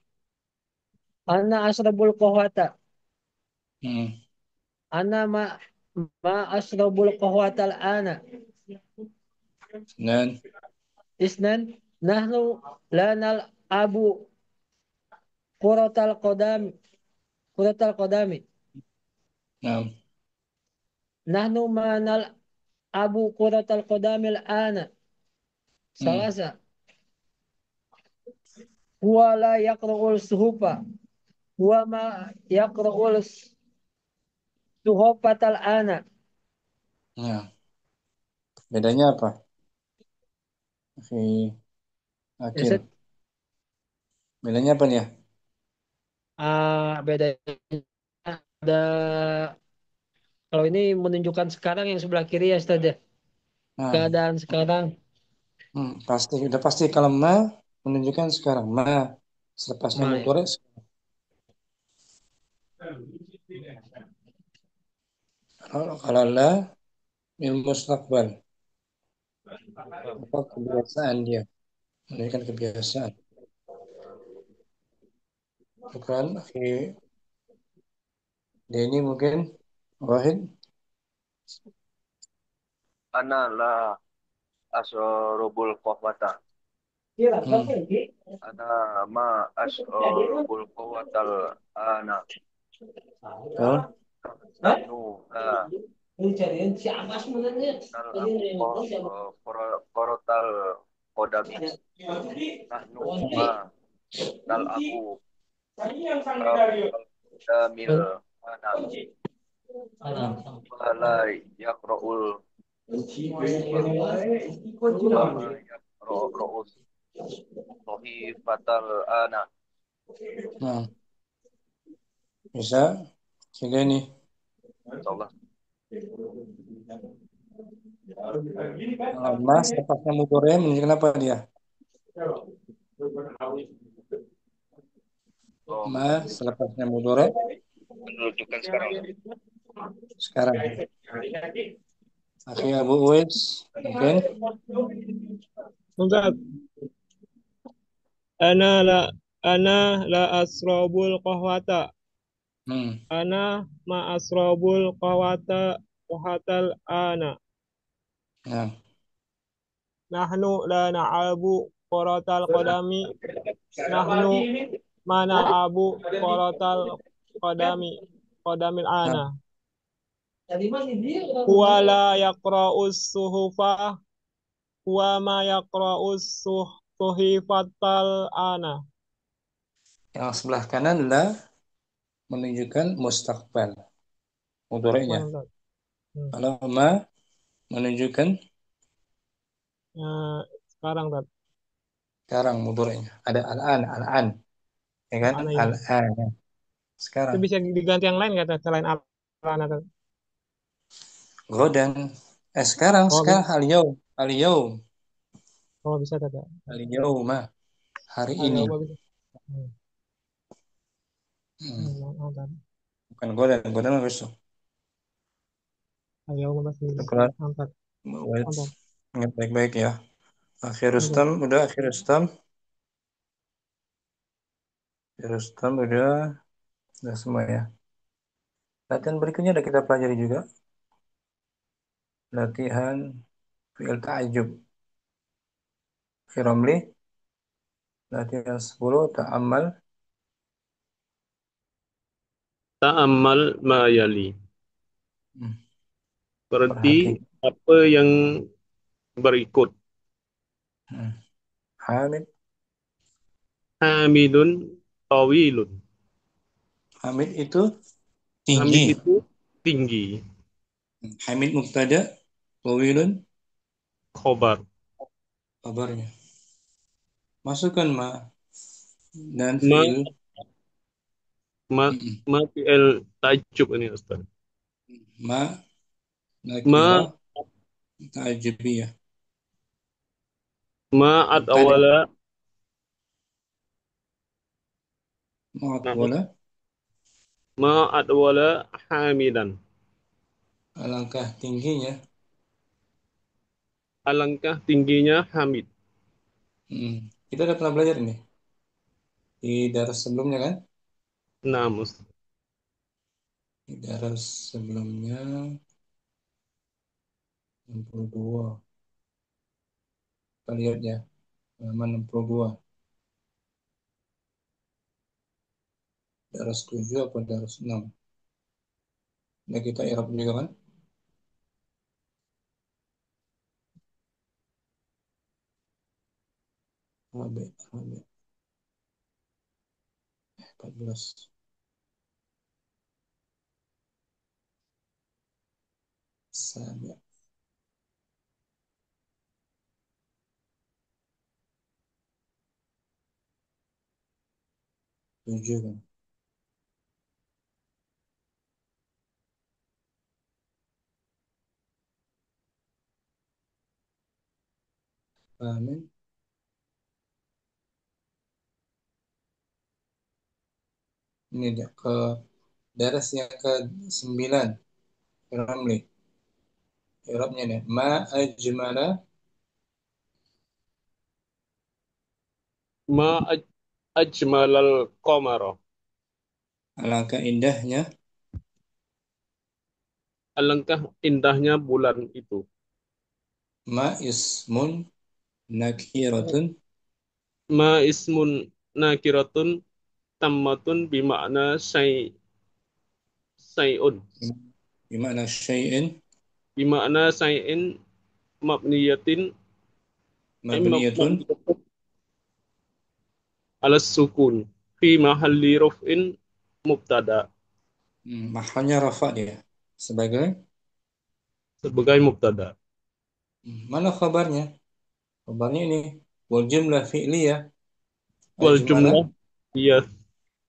Ana asrabul qahwata. Ana ma asrabul qahwata al-ana. Isnan. Isnan. Nahnu lanal abu kuratal qadami. Kuratal qadami. Naam. Nahnu ma nal abu kuratal qadami al-ana. Salasa. Huwa la yaqra'ul suhufa. Huwa ma yaqra'ul suhufatal ana. Nah, bedanya apa? Akil. Ustaz, Bedanya apa nih ya? bedanya ada kalau ini menunjukkan sekarang yang sebelah kiri ya Ustaz ya. Nah, Keadaan sekarang. pasti udah pasti kalau ma menunjukkan sekarang ma selepasnya Ma ya. mudhari kalau la ilmu mustaqbal apa kebiasaan dia menunjukkan kebiasaan bukan dia ini mungkin wahid Ana la asrobul qahwata. Ana ma asrobul qahwatal ana. oh Nahnu la nal abu korotal kodami. Nahnu ma nal abu kodamil ana. Wala yakra'ul suhufa. Wama yakra'us sohifatal ana. nah bisa sehingga ini InsyaAllah. kalau ma selepasnya mudhari menunjukkan apa dia Oh, ma selepasnya mudhari menunjukkan sekarang. sekarang Akhi Abu Uwais mungkin Ustaz, ana la asrabul qahwata. Ana ma asrabul qahwatal ana. nah Nahnu la na'abu qaratal qadami. Nahnu ma na'abu qadamil ana. Huwa la yaqra'us suhufa. Huwa ma yaqra'us suhifatal ana. yang sebelah kanan la menunjukkan mustaqbal mudhari'nya kalau ma menunjukkan Sekarang Tat. sekarang mudhari'nya ada al-an ya kan Ana ya. al-an sekarang Itu bisa diganti yang lain kata selain ana Tat. godan sekarang Oh, bisa. al-yaum Oh, bisa Tat. al-yauma hari ini Al-yawma bisa. Tat. bukan godan mah besok Al-yawma masih Syukran. Tat. Wait. Tat. Ingat baik-baik ya akhir Oke. Rustam udah akhir Rustam udah semua ya latihan berikutnya udah kita pelajari juga latihan fi'il ta'ajub Firamli latihan 10 ta'amal Ta'ammal ma yali. Berarti perhati apa yang berikut? Hamid Hamidun tawilun. Hamid itu Hamid tinggi itu tinggi. Hamid mubtada Tawilun Khobar. kabarnya masukkan ma dan Ma fi'il ma ma fi'il ta'ajjub ini Ustaz. ma Ma nakira ta'ajubiyah ma'at mubtada awala ma'at wala Ma adwala hamidan. Alangkah tingginya. Alangkah tingginya Hamid. Kita udah pernah belajar ini di daras sebelumnya kan? Namus. Di daras sebelumnya 62. Kita lihat ya, halaman 62. Daras 7 apa daras 6? Nah, kita i'rab juga kan? Rabi, Rabi. 14. Sabi. 7 kan? Amin. Ini dia ke daras yang ke 9. Ramli. I'rabnya nih. Ma ajmala. Ma ajmalal qamara. Alangkah indahnya. Alangkah indahnya bulan itu. Ma ismun nakiratun. Ma ismun nakiratun tammatun bimakna say'un. Bimana syai'in Bimakna say'in mabniyatin mabniyatun. mabniyatin ala sukun fi mahalli raf'in mubtada. Mahalnya rafa dia. Sebagai Sebagai mubtada. mana kabarnya? Kabarnya ini wal jumlah fi'liyah Wal ajmala. jumlah ya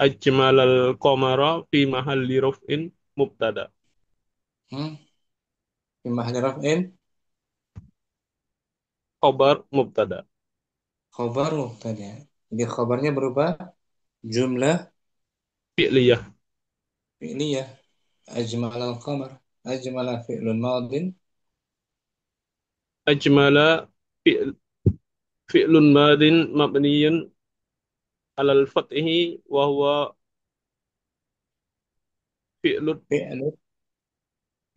ajmalal qamara fi mahalli raf'in mubtada. Hmm. Fi mahalli raf'in Khabar mubtada. khabar mubtada. Jadi khabarnya berupa jumlah Fi'liyah. fi'liyah. Ajmala al-qamar. Ajmala fi'lun madin. Ajmala fi'l fi'lun madin mabniyun alal fathi wa huwa fi'lut Fi'lu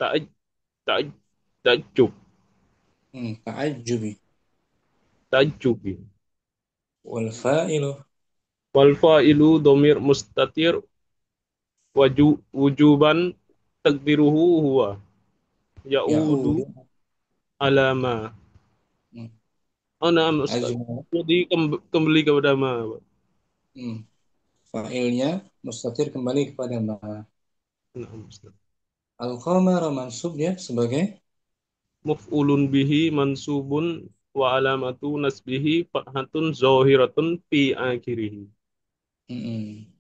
ta'aj ta'aj ta'ajjub ta'ajjubi. ta'ajjubi. Wal fa'ilu Wal fa'ilu dhamir mustatir wujuban takdiruhu huwa ya'udu ya'udu. alama. Hmm. Oh, nah, Ustaz. Ajmala. Jadi kembali kepada ma. Fa'ilnya mustatir kembali kepada ma. Nah, Ustaz. Al-qamara mansub ya sebagai Maf'ulun bihi mansubun wa alamatu nasbihi fathatun zahiratun fi akhirih. mm,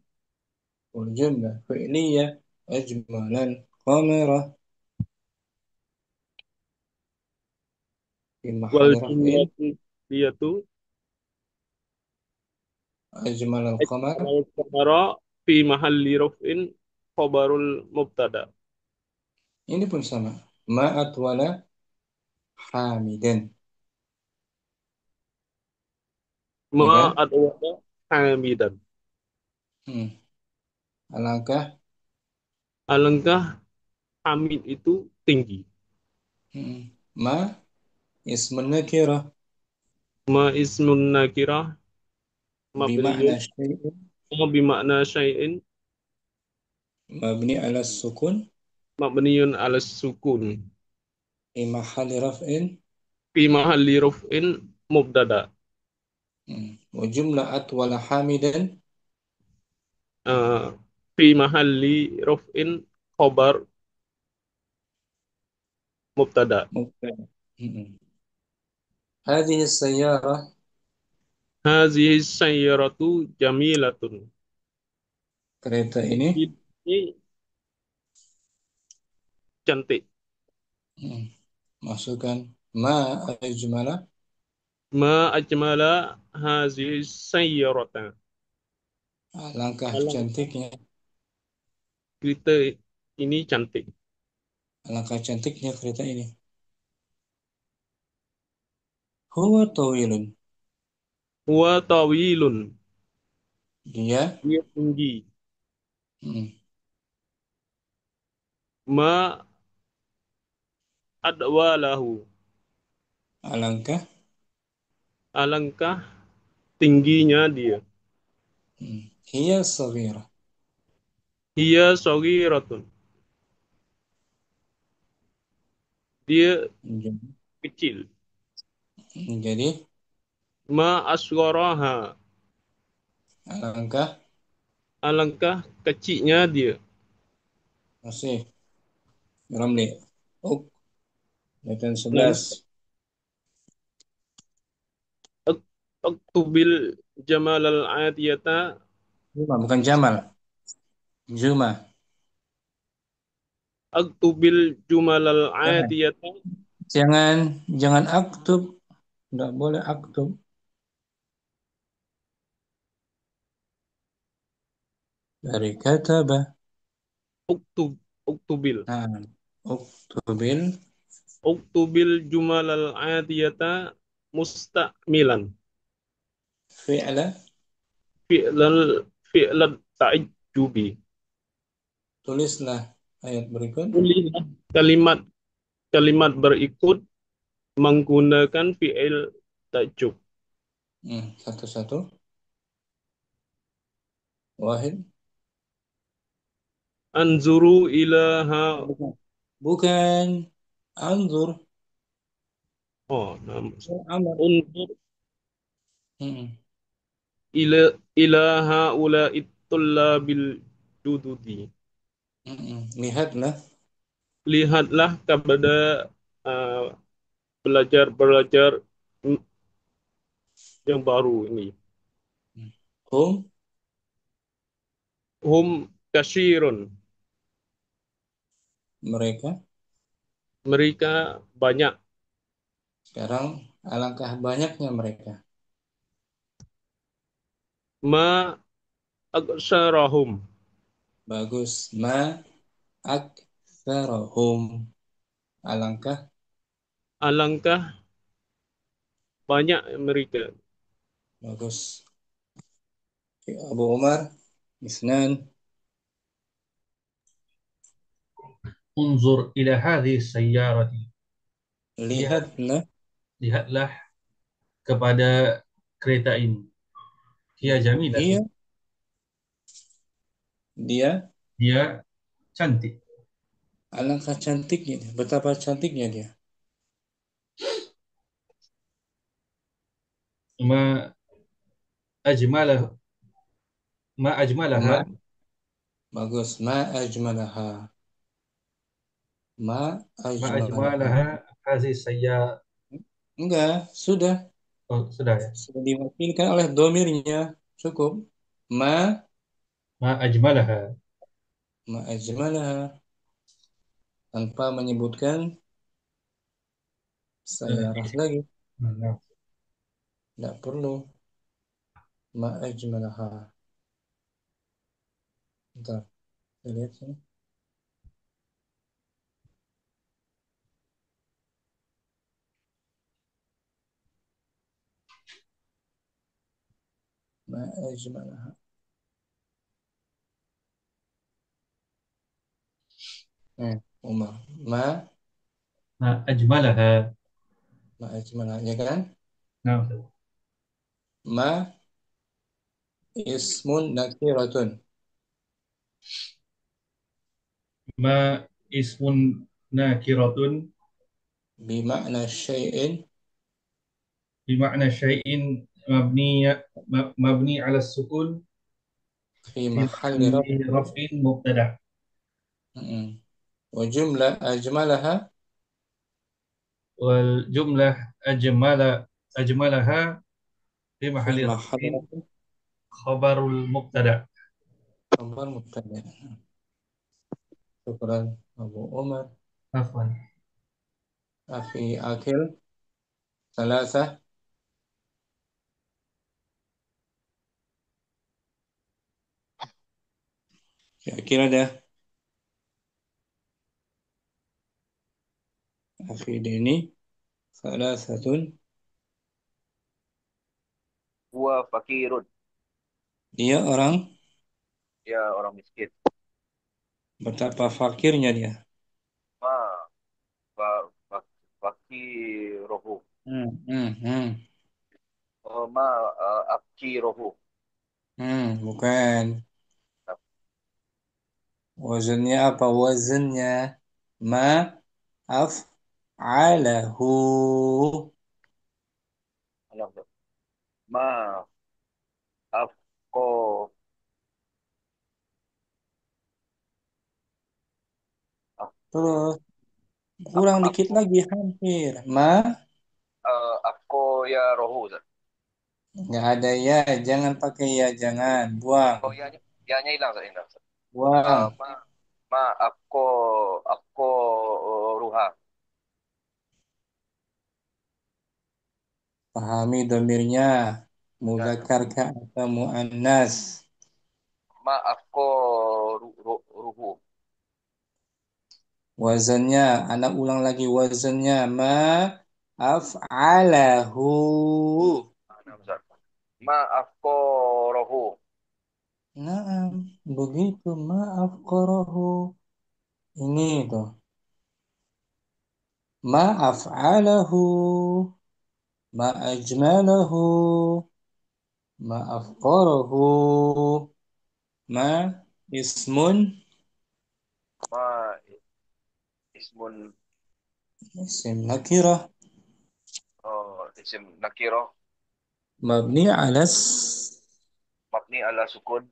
والجملة فعلية أجمل القمر في Wal محل رفع jumlatu liyatu أجمل القمر. al qamara fi mahalli raf'in khabarul mubtada. Ini pun sama. Ma atwala hamidan. Ya Ma kan? adwada hamidan. Hmm. Alangkah Alangkah hamid itu tinggi. ma ismun nakirah Ma ismun nakirah bima'na mabniyun syai'in bimakna syai'in mabni ala sukun mabniyun ala sukun fi mahalli raf'in. fi mahalli raf'in mubtada. Wa jumlah atwala hamidan Uh, fi mahalli raf'in khabar mubtada. mubtada. هذه السيارة Hazihi sayyaratu jamilatun. kereta ini Ini cantik. masukkan ma ajmala Ma ajmala hazihi sayyarata. alangkah Alang, cantiknya Kereta ini cantik. Alangkah cantiknya kereta ini. Huwa tawilun. Huwa tawilun. Dia Dia tinggi. mm, Ma adwalahu. alangkah Alangkah tingginya dia. hiya saghira. Hiya saghiratun. Dia Jadi, kecil. jadi Ma asgharaha. alangkah Alangkah kecilnya dia. masih Ramli. Oh, bacaan Dan 11. aktubil jamal al-adiyata. Juma, bukan Jamal. Juma. Aktubil jumal Jangan. al-adiyata. Jangan aktub. Enggak boleh aktub. Dari kataba. Uktubil. Nah, uktubil Uktubil jumal al-adiyata musta'milan. fi'la. Fi'lal fi'lat ta'jubi. Tulislah ayat berikut. Tulislah kalimat kalimat berikut menggunakan fi'il ta'jub. Satu-satu. Wahid. Anzuru ilaha. Bukan. Bukan. Anzur. Oh, nama. Amr. Unzur Hmm. ila ilaha ula'it tullabil jududi. Lihatlah. Lihatlah kepada uh, belajar-belajar yang baru ini. Hum. Hum kasyirun. Mereka. Mereka banyak. Sekarang alangkah banyaknya mereka. Ma aksarahum. Bagus. Ma aktsarahum. Alangkah Alangkah banyak mereka. bagus. Abu Umar. Isnan. Unzur ila hadhihi sayyarati. Lihatlah. Lihatlah kepada kereta ini. Hiya Iya. jamilatun. Dia. Dia cantik. Alangkah cantiknya. Betapa cantiknya dia. Ma ajmalah ma ajmalaha. Ma. Bagus. Ma ajmalaha. Ma Ma ajmalaha. ajmalaha hadhihi sayyarah. Enggak. Sudah. Oh, sudah ya. Sudah diwakilkan oleh domirnya. Cukup. Ma. Ma ajmalaha. Ma ajmalaha. Tanpa menyebutkan sayarah lagi. Nah, Tidak perlu. Ma ajmalaha. Bentar. Saya lihat sini. Ma ajmalaha. Umar. ma ajmalaha. Ma ajmalaha. Ya kan? Nah, Ma ismun nakiratun. ma ismun nakiratun Bima'na syai'in. بمعنى شيء مبني على السكون Fi في mahalli محل raf'in. رفع مبتدأ. Wa jumla ajmalaha. والجملة أجملها في Fi محل رفع mahalli raf'in. خبر المبتدأ. Khabar mubtada. Syukran Abu Umar. عفوا. Fi akhir. Salasah. Kira-kira ada Akhi Deni, salah satu. Huwa fakirun. Dia orang Dia orang miskin. betapa fakirnya dia. Ma fa, fa, fakiruhu. Hmm, hmm, hmm. Ma afkiruhu. Bukan. Wazannya apa? Wazannya ma af'alahu. Ma afko Terus kurang dikit afko lagi hampir. afko ya rohu. Nggak ada ya, jangan pakai ya, jangan. Buang, Oh ya hilang, hilang. buang. Ma ma afko ruha. Pahami domirnya. Ya, Muzakkar kah atau muannas? ma afko ruhu. Wazannya, anak ulang lagi wazannya. Ma af'alahu. Ma afko rohu. Nah, begitu. Maaf korohu. Ini tuh. Ma af'alahu. Ma ajmalahu. Ma afqarahu. Ma ismun. Ma ismun Isim nakirah. isim nakiro. Mabni alas. Mabni ala sukun.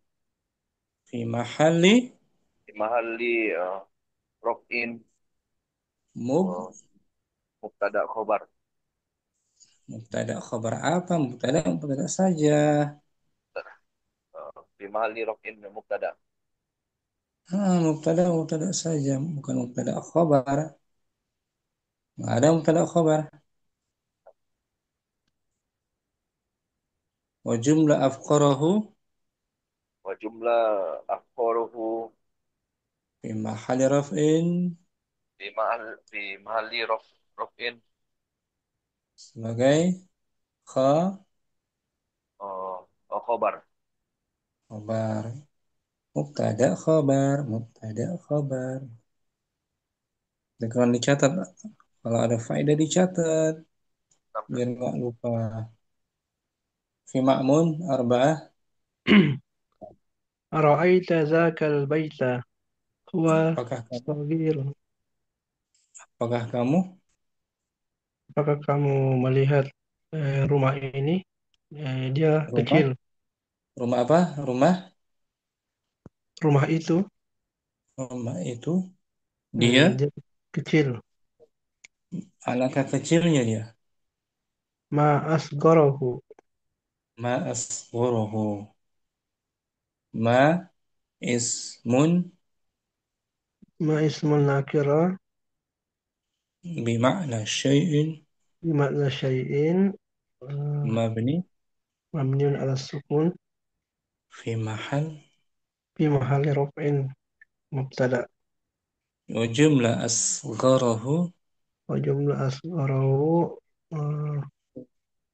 Fi mahalli. Di mahalli rof'in. Mub. Mubtada khobar. Mubtada khabar apa? Mubtada saja. Di mahalli rof'in mubtada. Mubtada saja. Bukan mubtada khabar. Nggak ada mubtada khabar. Wa jumlah afqarahu. Wa jumlah afkoruhu Fi mahalli raf'in. di mahalli rof'in Sebagai khobar. khabar. Mubtada khabar. Mubtada khabar. Jangan dicatat. Kalau ada faedah dicatat. Biar nggak lupa. Fi ma'mun arba'ah. أرأيت ذاك البيت هو Apakah kamu? صغير. Apakah kamu? Apakah kamu melihat rumah ini? Dia Rumah? kecil. Rumah apa? Rumah? Rumah itu Rumah itu. Dia. dia kecil. Alangkah kecilnya dia. Ma asgorohu. Ma asghuruhu. Ma ismun Ma ismul nakira bima'na syai'in bimakna syai'in mabni mabniun ala sukun fi mahal fi mahalli raf'in mubtada. wa jumlah asgharahu Wa jumlah asgorohu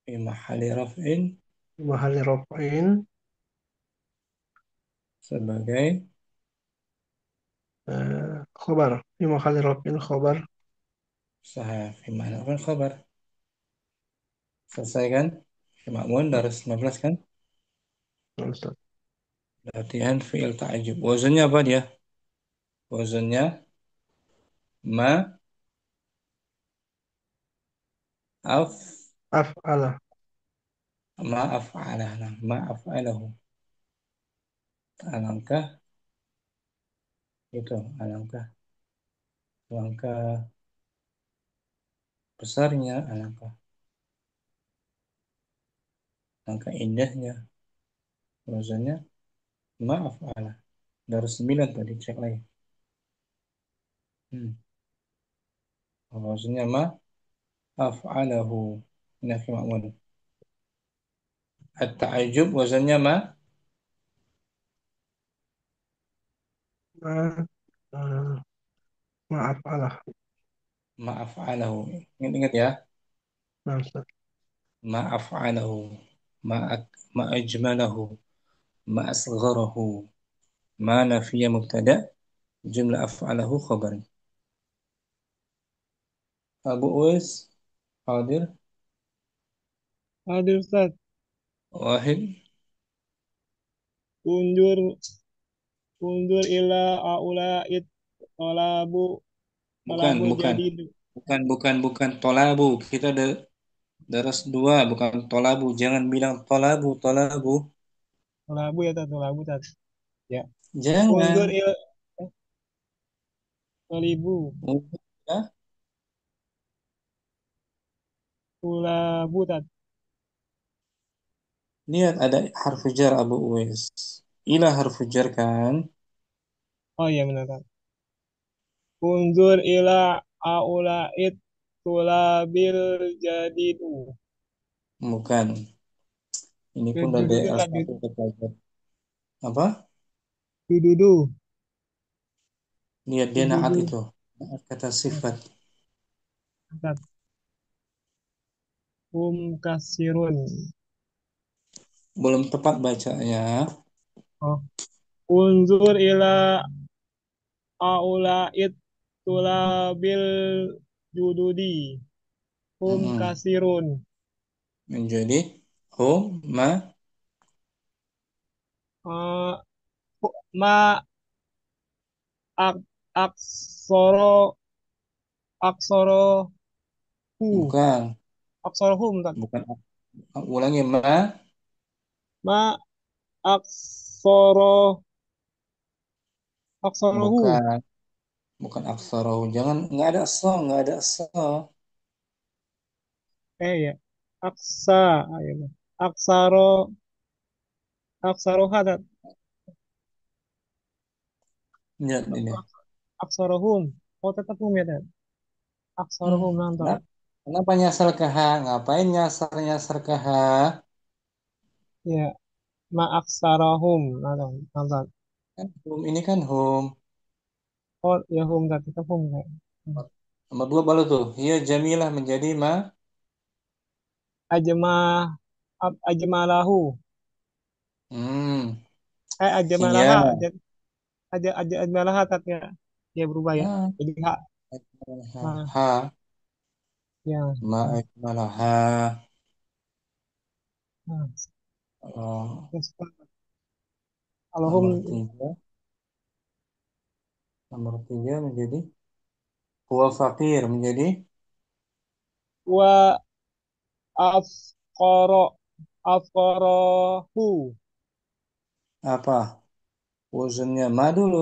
fi mahali raf'in fi mahalli raf'in sebagai khobar. Fi mahalli raf'in khobar. sahih fi mahali raf'in khabar. Selesai kan? Fi ma'mun darus 15 kan? Ustaz. Latihan fi'il ta'jub. Wazannya apa dia? Wazannya ma af Af'ala. ma af'alah. Ma af'alahu. Alangkah itu, alangkah besarnya, alangkah indahnya. Wazannya ma af'alah. Darus 9 tadi cek lagi. Wazannya ma af'alahu. Ini fi ma'mun. At-ta'ajjub wazannya ma Ma, uh, maaf Allah. Ma'af'alahu. Ingat-ingat ya. Nah, Ustaz. Ma'af'alahu. Ma'ajmalahu. Ma'asgharahu. Ma nafiya mubtada. Jumlah af'alahu khabar. Abu Uwais hadir. Hadir Ustaz. Wahid. Undur ila aula'id talabu Bukan, bukan. jadid. Bukan tolabu. Kita ada daras dua, bukan tolabu. Jangan bilang tolabu. Talabu ya Tat, talabu Tat. Ya. Undur Jangan. ila talibu Ya. tulabu Tat. Lihat ada harfu jar Abu Uwais. Ila harfu jar kan? Oh iya benar Tat. Undur ila aula'id tulabil jadidu. Bukan. Ini pun dari Dududu dl Tat. satu ke pelajar. Apa? Dududu. Lihat dia naat Dududu. itu. Naat kata sifat. Tat. Kasirun. Belum tepat bacanya. Oh. Unzur ila aula'id tulabil jududi. Mm-mm. Kasirun. Menjadi hum ma Eh, ma ak aksoro aksoro hu bukan aksoro hum Tat. bukan ulangi Ma aksoro aksoro hu. bukan bukan aksara. Jangan, nggak ada so. Ya. Aksa. Ayo. Aksaro aksaro hadat. Lihat ini. Aksoro hum. Oh tetap hum ya Tat. Aksoro Hmm. hum nonton. Kenapa nyasar ke H? Ngapain nyasar ke H? Ya. Ma aksaro hum nonton. Nonton. Kan hum ini kan hum. Oh ya hum Tat. Tetap hum Tat. Nomor dua baru tuh. Iya Jamilah menjadi Ajma ajmalahu. Hmm. Iya. Ajmalaha ajmalaha Tat ya. Ya berubah ya. Ah, Jadi hak. Nah, ha ya. ma akmalaha. Nah, Oh, terus, kalau hum nomor tiga. Nomor tiga menjadi huwa fakir menjadi wa afqara afqarahu. apa? Wazannya ma dulu.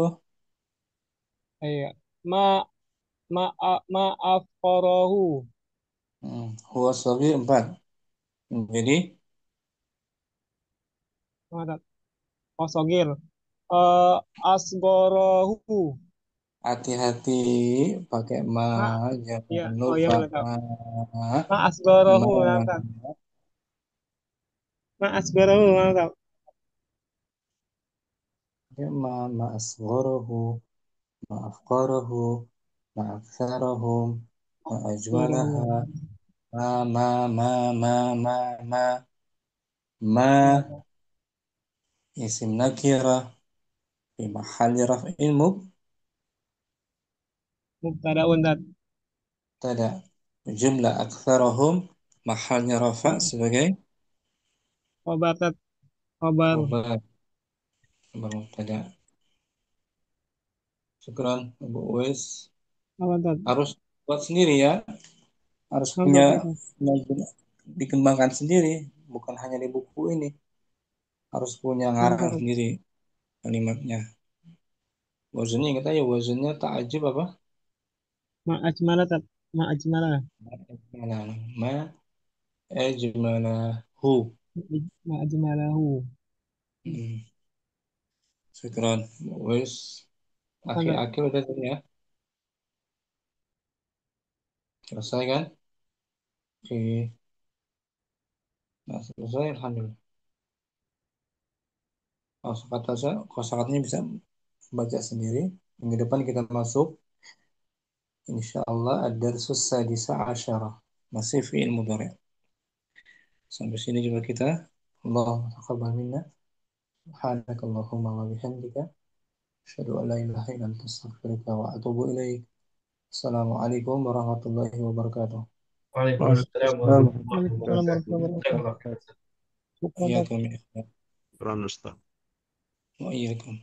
Iya. Ma ma afqarahu. Huwa sagir empat. Jadi Mana? Oh, sogir. Asgorohu. hati-hati pakai ma, Ma, ya. jangan Oh, ya lupa mantap. ma. Ma asgorohu, Ma, mantap. Ma asgorohu, mantap. ya, ma asgharahu, ma afqarahu, ma aktsarahum, ma Asgorohu. ajwalaha, ma ma ma ma ma ma ma Mantap. isim nakirah fi mahalli raf'in Mubtada undat. mubtada. Jumlah aktsarahum mahalnya rafa' sebagai Khobar tat. Khobar. khabar mubtada. Syukran Abu Uwais. Apa tat? Harus buat sendiri ya, harus Mantap, punya, mantap. dikembangkan sendiri, bukan hanya di buku ini, harus punya ngarang Mantap. sendiri kalimatnya. Wazannya ingat aja, wazannya ta'ajub apa? Ma ajmala tat. Ma ajmala. Ma ajmalahu. Ma ajmalahu. Hmm. Syukran wes, Mantap. akhir-akhir udah tadi ya, selesai kan? Oke, nah selesai alhamdulillah. Kosakatanya bisa baca sendiri. Minggu depan kita masuk Insyaallah ad-darsus sadisa asyara. Masih fi'il mudhari'. Sampai sini juga kita. Allahumma taqabbal minna. Subhanakallahumma wa bihamdika. Asyhadu an la ilaha illa anta astaghfiruka wa atubu ilaik. Assalamualaikum warahmatullahi wabarakatuh. Waalaikumsalam Waalaikumsalam warahmatullahi Waalaikumsalam wabarakatuh. warahmatullahi wabarakatuh. Jazakallah khair. Syukran, Ustaz. Iyyakum ya ikhwan. Ustaz. Wa iyyakum.